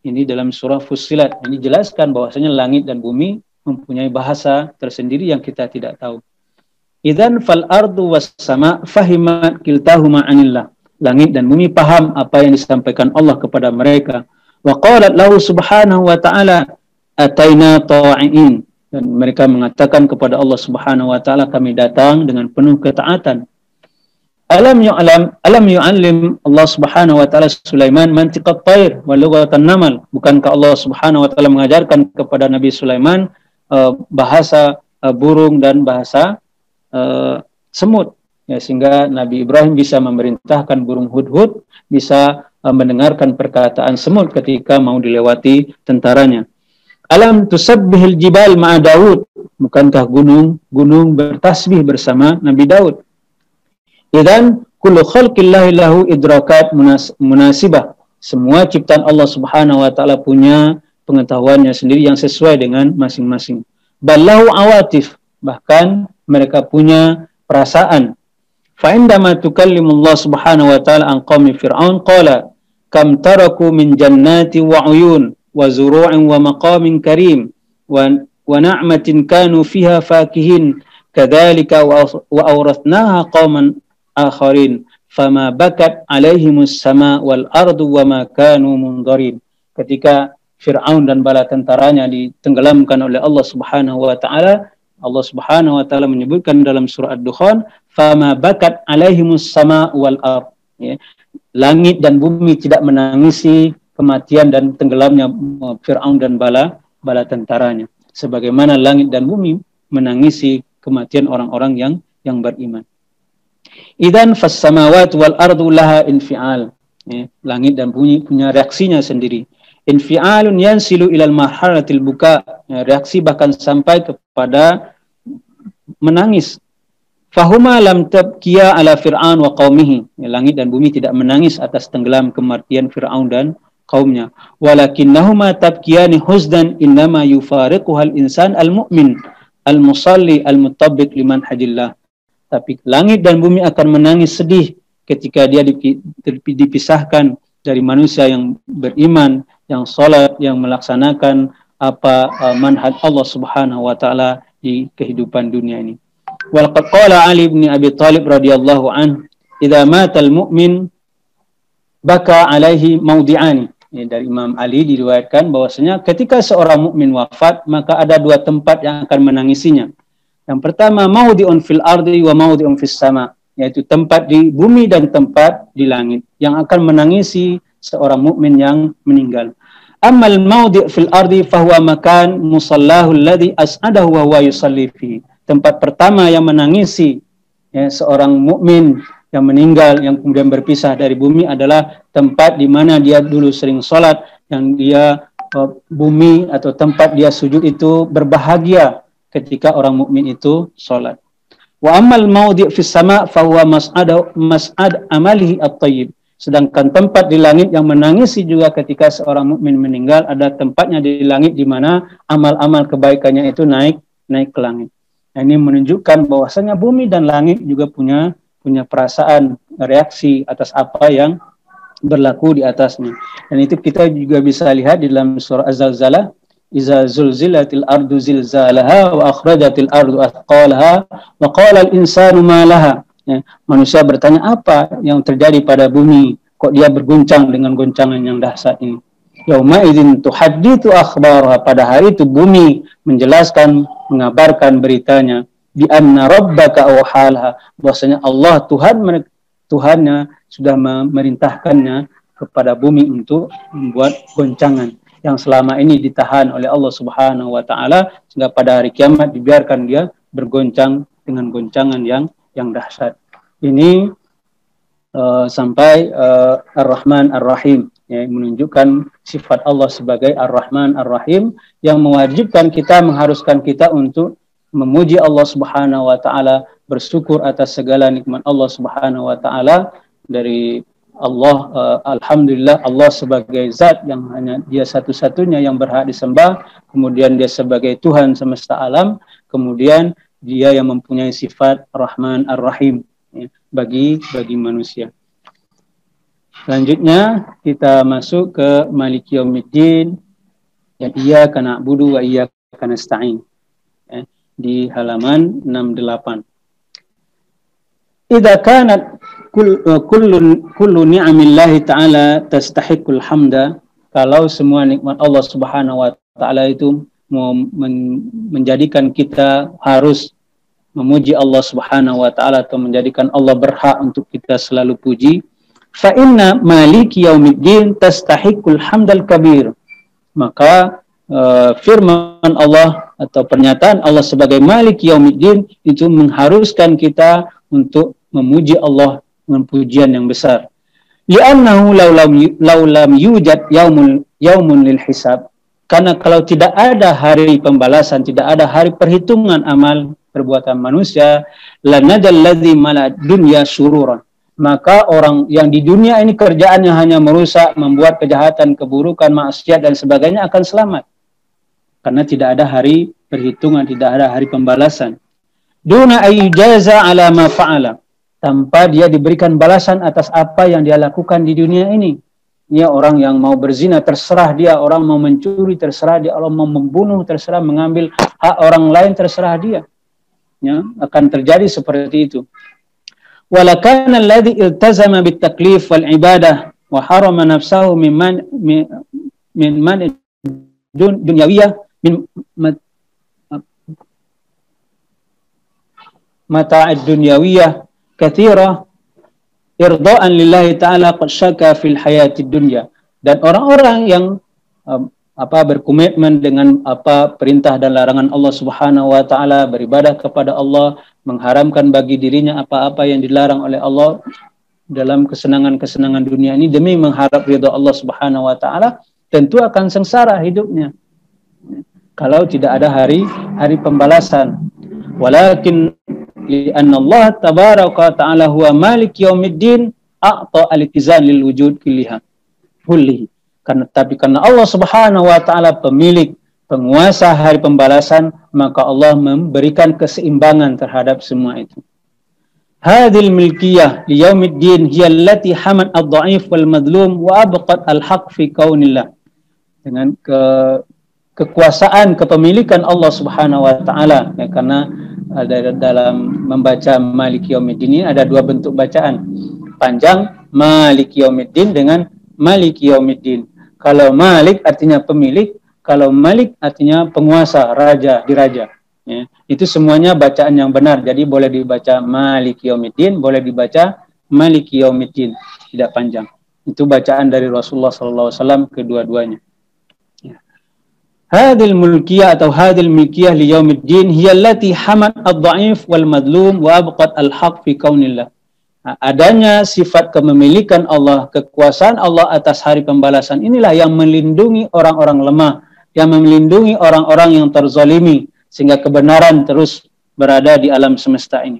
Ini dalam surah Fussilat. Ini jelaskan bahwasanya langit dan bumi mempunyai bahasa tersendiri yang kita tidak tahu. Idzan fal ardu was sama fahimat kiltahuma anillah. Langit dan bumi paham apa yang disampaikan Allah kepada mereka. Wa qalat lahu subhanahu wa ta'ala ataina ta'in. Dan mereka mengatakan kepada Allah Subhanahu wa taala, kami datang dengan penuh ketaatan. Alam yu'allim Allah Subhanahu wa taala Sulaiman mantiqat thair wa lughatan namal. Bukankah Allah Subhanahu wa taala mengajarkan kepada Nabi Sulaiman bahasa burung dan bahasa semut, ya, sehingga Nabi Ibrahim bisa memerintahkan burung hudhud bisa mendengarkan perkataan semut ketika mau dilewati tentaranya. Alam tusabbihil jibal ma'a Daud. Bukankah gunung bertasbih bersama Nabi Daud? Idzan kullu khalqillahi lahu idrakat munasibah. Semua ciptaan Allah Subhanahu wa taala punya pengetahuannya sendiri yang sesuai dengan masing-masing. Ballahu awatif, bahkan mereka punya perasaan. Fa indama tukallimullah Subhanahu wa taala an qaumi fir'aun qala kam taraku min jannati wa uyun wa zuru'in wa maqamin karim wa na'matin kanu fiha fakihin kadzalika wa awrathnaha qauman akharin fama bakat alaihimus sama wal ardu wa ma kanu mundarin. Ketika Fir'aun dan bala tentaranya ditenggelamkan oleh Allah Subhanahu wa taala, Allah Subhanahu wa taala menyebutkan dalam surah Ad-Dukhan, fama bakat alaihimus sama wal ard. Ya. Langit dan bumi tidak menangisi kematian dan tenggelamnya Fir'aun dan bala tentaranya, sebagaimana langit dan bumi menangisi kematian orang-orang yang beriman. Idzan fas samawati wal ardu laha infial. Ya, langit dan bumi punya reaksinya sendiri. Infialun yansilu ilal marhalatil buka. Ya, reaksi bahkan sampai kepada menangis. Fahuma lam tabkiya ala Fir'aun wa qaumihi. Ya, langit dan bumi tidak menangis atas tenggelam kematian Fir'aun dan kaumnya. Walakinnahuma tabkiyani huzdan innama yufariquhal insan al-mu'min al-musalli al-mutabbiq liman hajillah. Tapi langit dan bumi akan menangis sedih ketika dia dipisahkan dari manusia yang beriman, yang salat, yang melaksanakan manhaj Allah Subhanahu wa taala di kehidupan dunia ini. Walaqad qala Ali bin Abi Thalib radhiyallahu anhu, "Idza mata al-mu'min baka alaihi maudi'ani." Dari Imam Ali diriwayatkan bahwasanya ketika seorang mukmin wafat, maka ada dua tempat yang akan menangisinya. Yang pertama, maudi'un fil ardi wa maudi'un fis sama, yaitu tempat di bumi dan tempat di langit yang akan menangisi seorang mukmin yang meninggal. Ammal maudi' fil ardi fahuwa makan musallahu alladhi as'adahu wa huwa yusalli fihi. Tempat pertama yang menangisi seorang mukmin yang meninggal yang kemudian berpisah dari bumi adalah tempat di mana dia dulu sering salat, yang dia bumi atau tempat dia sujud itu berbahagia ketika orang mukmin itu salat. Wa ammal maudi' fis sama' fa huwa mas'ad amalihi at-thayyib. Sedangkan tempat di langit yang menangisi juga ketika seorang mukmin meninggal ada tempatnya di langit di mana amal-amal kebaikannya itu naik ke langit. Nah, ini menunjukkan bahwasanya bumi dan langit juga punya perasaan, reaksi atas apa yang berlaku di atasnya. Dan itu kita juga bisa lihat di dalam surah Az-Zalzalah, iza zulzilatil ardu zilzalaha wa akhrajatil ardu athqalaha wa qala al-insanu ma laha. Ya, manusia bertanya, apa yang terjadi pada bumi, kok dia berguncang dengan goncangan yang dahsyat ini. Yauma idzin tuhadditsu akhbaraha, pada hari itu bumi menjelaskan, mengabarkan beritanya, bi anna rabbaka awhalaha, bahwasanya Allah Tuhannya sudah memerintahkannya kepada bumi untuk membuat goncangan yang selama ini ditahan oleh Allah Subhanahu wa taala, sehingga pada hari kiamat dibiarkan dia bergoncang dengan goncangan yang dahsyat. Ini sampai Ar-Rahman Ar-Rahim, ya, menunjukkan sifat Allah sebagai Ar-Rahman Ar-Rahim yang mengharuskan kita untuk memuji Allah Subhanahu wa taala, bersyukur atas segala nikmat Allah Subhanahu wa taala. Dari Allah, alhamdulillah, Allah sebagai zat yang hanya dia satu-satunya yang berhak disembah, kemudian dia sebagai Tuhan semesta alam, kemudian dia yang mempunyai sifat Rahman Ar-Rahim, ya, bagi manusia. Selanjutnya kita masuk ke Maliki Yaumiddin, ya, iyyaka na'budu wa iyyaka nasta'in, ya, di halaman 68. Idza kanat kullu ni'amillahi ta'ala tastahiqul hamda, kalau semua nikmat Allah Subhanahu wa taala itu menjadikan kita harus memuji Allah Subhanahu wa taala atau menjadikan Allah berhak untuk kita selalu puji, fa inna maliki yaumiddin tastahiqul hamdal kabir, maka firman Allah atau pernyataan Allah sebagai Malik Yaumiddin itu mengharuskan kita untuk memuji Allah dengan pujian yang besar. Li'annahu law lam yujad yaumun lil hisab, karena kalau tidak ada hari pembalasan, tidak ada hari perhitungan amal perbuatan manusia, lanadal ladzi malad dunya syururan, maka orang yang di dunia ini kerjaannya hanya merusak, membuat kejahatan, keburukan, maksiat dan sebagainya akan selamat. Karena tidak ada hari perhitungan, tidak ada hari pembalasan. Duna ayyujaza ala ma fa'ala, tanpa dia diberikan balasan atas apa yang dia lakukan di dunia ini. Dia orang yang mau berzina, terserah dia. Orang mau mencuri, terserah dia. Orang mau membunuh, terserah. Mengambil hak orang lain, terserah dia. Ya, akan terjadi seperti itu. Walakana alladhi iltazama bitaklif wal ibadah wa harama nafsahu min man dunyawiyah min mata'id dunyawiyah kathira irda'an lillahi ta'ala qad syaka fil hayatid dunya. Dan orang-orang yang berkomitmen dengan perintah dan larangan Allah Subhanahu wa taala, beribadah kepada Allah, mengharamkan bagi dirinya apa-apa yang dilarang oleh Allah dalam kesenangan-kesenangan dunia ini demi mengharap ridha Allah Subhanahu wa taala, tentu akan sengsara hidupnya kalau tidak ada hari pembalasan. Walakin li'anna Allah tabaraka ta'ala huwa malik yaumiddin a'ta al-ittizan lil wujud kullihi. Karena Allah Subhanahu wa taala pemilik, penguasa hari pembalasan, maka Allah memberikan keseimbangan terhadap semua itu. Hadhil milkiyah li yaumiddin hiya allati hamat ad-dha'if wal madlum wa abqat al-haq fi kaunillah. Dengan kekuasaan, kepemilikan Allah Subhanahu wa taala, ya, karena ada dalam membaca Maliki Yaumiddin ini ada dua bentuk bacaan. Panjang Maliki Yaumiddin dengan Maliki Yaumiddin. Kalau Malik artinya pemilik, kalau Malik artinya penguasa, raja, diraja. Ya, itu semuanya bacaan yang benar. Jadi boleh dibaca Maliki Yaumiddin, boleh dibaca Maliki Yaumiddin, tidak panjang. Itu bacaan dari Rasulullah SAW kedua-duanya. Hadil mulkiyah atau hadil milkiyah li yaumiddin hiya allati hamat ad-dha'if wal madlum wa abqat al-haq fi kaunillah. Adanya sifat kepemilikan Allah, kekuasaan Allah atas hari pembalasan inilah yang melindungi orang-orang lemah, yang melindungi orang-orang yang terzalimi sehingga kebenaran terus berada di alam semesta ini.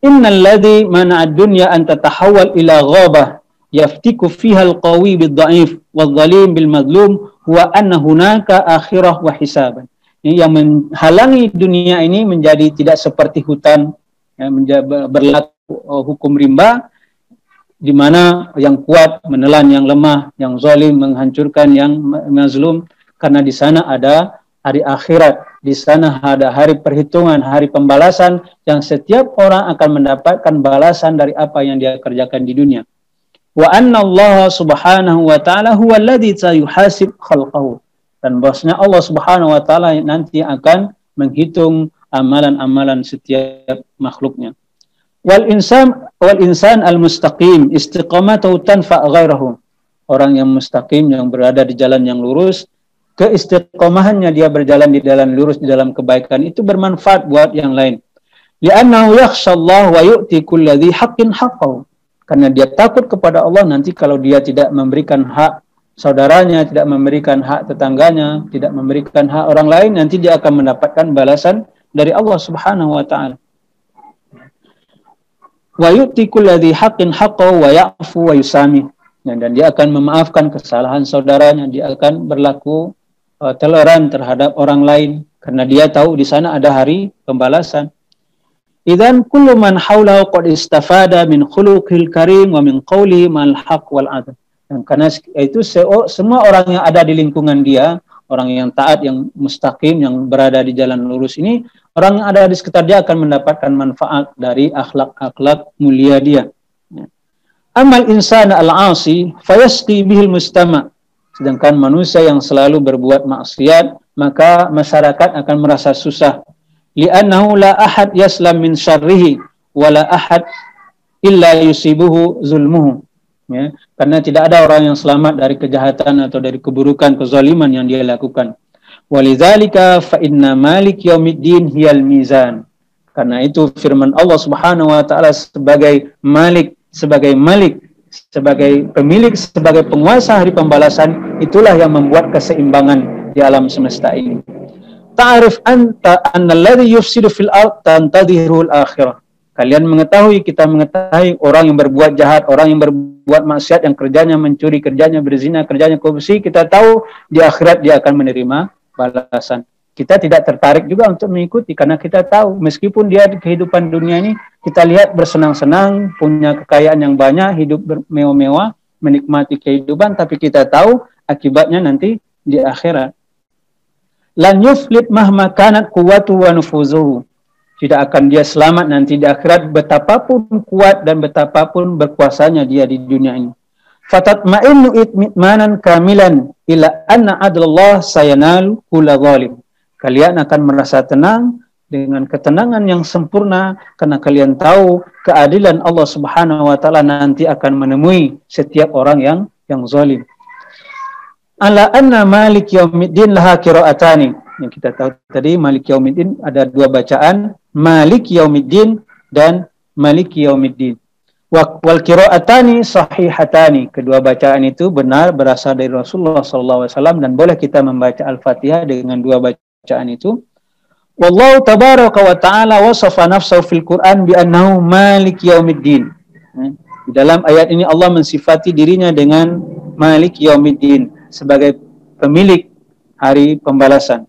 Innal ladzi mana'ad dunya an tatahawwal ila ghabah yaftiku fiha al-qawi bid-dha'if wal-zalim bil-madlum wa anna hunaka akhirah wa hisaban. Yang menghalangi dunia ini menjadi tidak seperti hutan, ya, berlaku hukum rimba di mana yang kuat menelan yang lemah, yang zalim menghancurkan yang mazlum, karena di sana ada hari akhirat, di sana ada hari perhitungan, hari pembalasan yang setiap orang akan mendapatkan balasan dari apa yang dia kerjakan di dunia. Wa anna Allah Subhanahu wa taala huwa alladzi sayuhasib khalqahu. Dan bahwasanya Allah Subhanahu wa taala nanti akan menghitung amalan-amalan setiap makhluknya. Wal insan al-mustaqim istiqamatuhu tanfa' ghairahu. Orang yang mustaqim, yang berada di jalan yang lurus, keistiqomahannya dia berjalan di jalan lurus, di dalam kebaikan itu bermanfaat buat yang lain. Li'annahu yakhshallahu wa yu'ti kulli dzi haqqin haqqahu. Karena dia takut kepada Allah, nanti kalau dia tidak memberikan hak saudaranya, tidak memberikan hak tetangganya, tidak memberikan hak orang lain, nanti dia akan mendapatkan balasan dari Allah Subhanahu wa taala. Wa yu'ti kulli haqqin haqqahu wa ya'fu wa yusami. Dan dia akan memaafkan kesalahan saudaranya, dia akan berlaku toleran terhadap orang lain karena dia tahu di sana ada hari pembalasan. Idzan kullu man haulahu qad istafada min khuluqil karim wa min qawli mal haqq wal adl. Dan karena itu semua orang yang ada di lingkungan dia, orang yang taat, yang mustaqim, yang berada di jalan lurus ini, orang yang ada di sekitar dia akan mendapatkan manfaat dari akhlak-akhlak mulia dia. Amal insan al-asi fayasqi bihil mustama. Sedangkan manusia yang selalu berbuat maksiat, maka masyarakat akan merasa susah. Li'annahu la ahad yaslam min syarrihi wa la ahad illa yusibuhu zulmuhu. Ya, karena tidak ada orang yang selamat dari kejahatan atau dari keburukan, kezaliman yang dia lakukan. Walidzalika fa inna malik yaumiddin hiyal mizan. Karena itu firman Allah Subhanahu wa taala sebagai malik, sebagai pemilik, sebagai penguasa hari pembalasan, itulah yang membuat keseimbangan di alam semesta ini. Ta'rif anta annalladhi yufsidu fil ard tantadhirul akhirah. Kalian mengetahui, kita mengetahui orang yang berbuat jahat, orang yang berbuat maksiat, yang kerjanya mencuri, kerjanya berzina, kerjanya korupsi, kita tahu di akhirat dia akan menerima balasan. Kita tidak tertarik juga untuk mengikuti karena kita tahu meskipun dia di kehidupan dunia ini kita lihat bersenang-senang, punya kekayaan yang banyak, hidup bermewah-mewah, menikmati kehidupan, tapi kita tahu akibatnya nanti di akhirat. Lan yuflit mahma kanat quwwatuhu wa nufuzuhu. Tidak akan dia selamat nanti di akhirat betapapun kuat dan betapapun berkuasanya dia di dunia ini. Fatatma'innu itmi'manan kamilan ila anna adlallah sayanalu kulla zalim. Kalian akan merasa tenang dengan ketenangan yang sempurna karena kalian tahu keadilan Allah Subhanahu wa taala nanti akan menemui setiap orang yang zalim. Ala anna malik yaumiddin laha qira'atani. Yang kita tahu tadi malik yaumiddin ada dua bacaan, malik yaumiddin dan malik yaumiddin. Wal qira'atani sahihatani. Kedua bacaan itu benar berasal dari Rasulullah sallallahu alaihi wasallam dan boleh kita membaca Al-Fatihah dengan dua bacaan itu. Wallahu tabaraka wa ta'ala wasafa nafsahu fil Qur'an bi annahu malik yaumiddin. Di dalam ayat ini Allah mensifati dirinya dengan Malik Yaumiddin. sebagai pemilik hari pembalasan.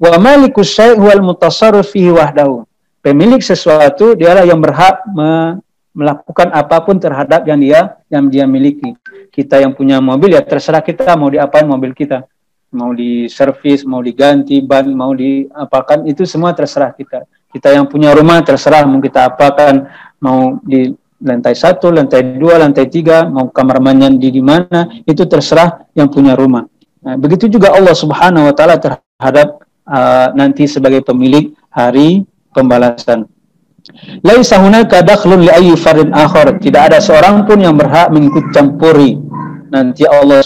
Wa malikus syai' huwal mutasarrif fihi wahdahu. Pemilik sesuatu dialah yang berhak melakukan apapun terhadap yang dia miliki. Kita yang punya mobil ya terserah kita mau diapain mobil kita. Mau diservis, mau diganti ban, mau diapakan, itu semua terserah kita. Kita yang punya rumah terserah mau kita apakan, mau di lantai 1, lantai 2, lantai 3, mau kamar mandi di mana, itu terserah yang punya rumah. Nah, begitu juga Allah Subhanahu wa taala terhadap nanti sebagai pemilik hari pembalasan. Laisa hunaka dakhlun li ayyi fardin akhar. Tidak ada seorang pun yang berhak mengikut campuri nanti Allah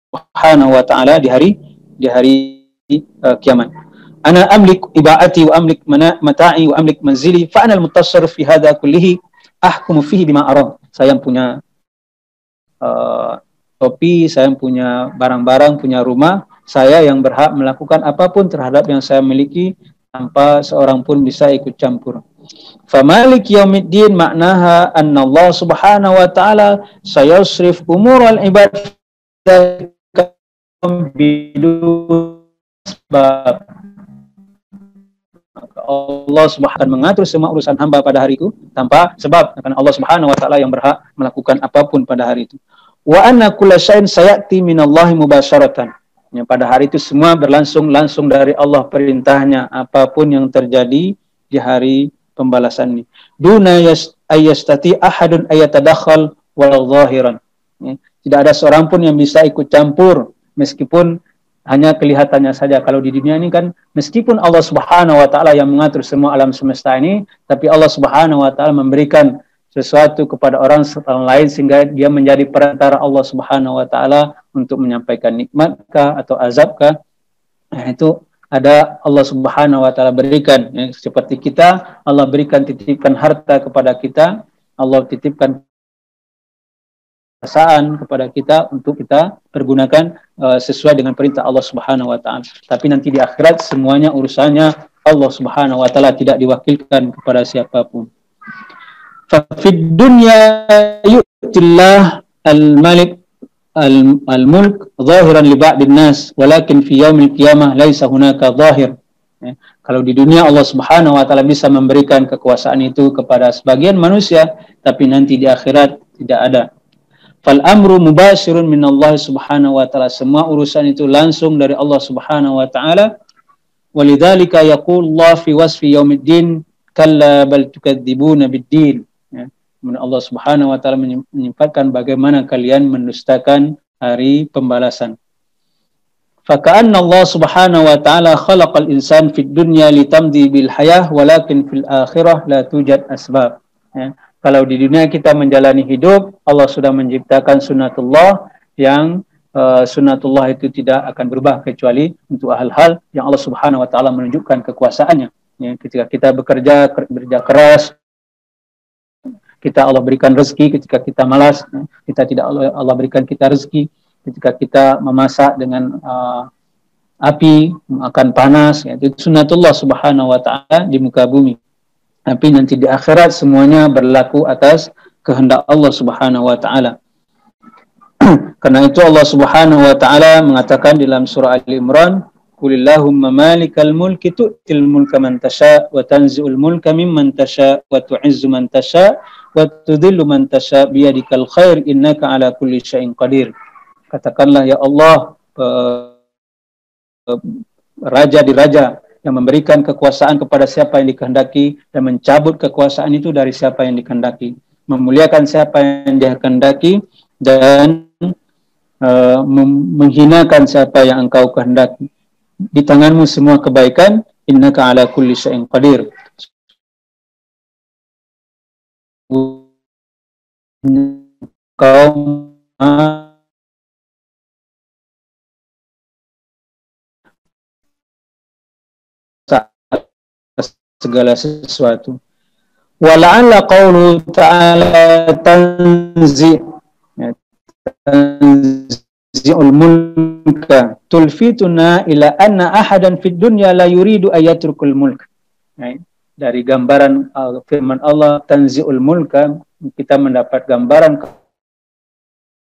Subhanahu wa taala di hari kiamat. Ana amlik ibaati wa amlik mata'i wa amlik manzili fa ana al-mutasarrif fi hadha kullihi ahkumu fihi bima ara. Saya yang punya topi, saya yang punya barang-barang, punya rumah, saya yang berhak melakukan apapun terhadap yang saya miliki tanpa seorang pun bisa ikut campur. Famalik yaumiddin maknaha anna Allah Subhanahu wa taala sayusrif umural ibad bidun sebab. Allah Subhanahu akan mengatur semua urusan hamba pada hari itu tanpa sebab, karena Allah Subhanahu wa taala yang berhak melakukan apapun pada hari itu. Wa anna kulla syai'in sayati minallahi mubasyaratan. Ya, pada hari itu semua langsung dari Allah perintahnya, apapun yang terjadi di hari pembalasan ini. Duna ayastati ahadun ayatadakhal walau zahiran. Ya, tidak ada seorang pun yang bisa ikut campur meskipun hanya kelihatannya saja. Kalau di dunia ini kan meskipun Allah Subhanahu wa taala yang mengatur semua alam semesta ini, tapi Allah Subhanahu wa taala memberikan sesuatu kepada orang lain sehingga dia menjadi perantara Allah Subhanahu wa taala untuk menyampaikan nikmatkah atau azabkah. Nah, itu ada Allah Subhanahu wa taala berikan, ya, seperti kita Allah berikan titipkan harta kepada kita, Allah titipkan perasaan kepada kita untuk kita pergunakan sesuai dengan perintah Allah Subhanahu wa taala. Tapi nanti di akhirat semuanya urusannya Allah Subhanahu wa taala, tidak diwakilkan kepada siapapun. Fa fid dunya yu'tillah al-malik al-mulk zahiran li ba'din nas walakin fi yaumil qiyamah laisa hunaka zahir. Ya, kalau di dunia Allah Subhanahu wa taala bisa memberikan kekuasaan itu kepada sebagian manusia, tapi nanti di akhirat tidak ada. Fal amru mubashirun min Allah Subhanahu wa taala. Semua urusan itu langsung dari Allah Subhanahu wa taala. Walidzalika yaqul Allah fi wasfi yaumiddin kalla bal tukadzibuna biddin. Ya, Allah Subhanahu wa taala menyimpatkan bagaimana kalian mendustakan hari pembalasan. Faka'anna Allah Subhanahu wa taala khalaqal insan fid dunya litamdi bil hayah walakin fil akhirah la tujad asbab. Ya, kalau di dunia kita menjalani hidup, Allah sudah menciptakan sunatullah yang sunatullah itu tidak akan berubah kecuali untuk hal-hal yang Allah Subhanahu wa taala menunjukkan kekuasaannya. Ya, ketika kita bekerja keras, kita Allah berikan rezeki. Ketika kita malas, kita tidak Allah berikan kita rezeki. Ketika kita memasak dengan api akan panas, ya, itu sunatullah Subhanahu wa taala di muka bumi. Tapi nanti di akhirat semuanya berlaku atas kehendak Allah Subhanahu wa taala. Karena itu Allah Subhanahu wa taala mengatakan dalam surah Ali Imran, "Qulillahumma malikal mulki tu'til mulka man tasha wa tanzi'ul mulka mimman tasha wa tu'izzu man tasha wa tudhillu man tasha biyadikal khair innaka ala kulli syai'in qadir." Katakanlah, ya Allah, raja di raja yang memberikan kekuasaan kepada siapa yang dikehendaki dan mencabut kekuasaan itu dari siapa yang dikehendaki, memuliakan siapa yang dia kehendaki dan menghinakan siapa yang engkau kehendaki. Di tanganmu semua kebaikan, innaka ala kulli syai'in qadir. Kau segala sesuatu. Wala'alla qawlu ta'ala tanzi'ul mulka tulfituna ila anna ahadan fid dunya la yuridu ayatrukul mulk. Dari gambaran firman Allah tanzi'ul mulka, kita mendapat gambaran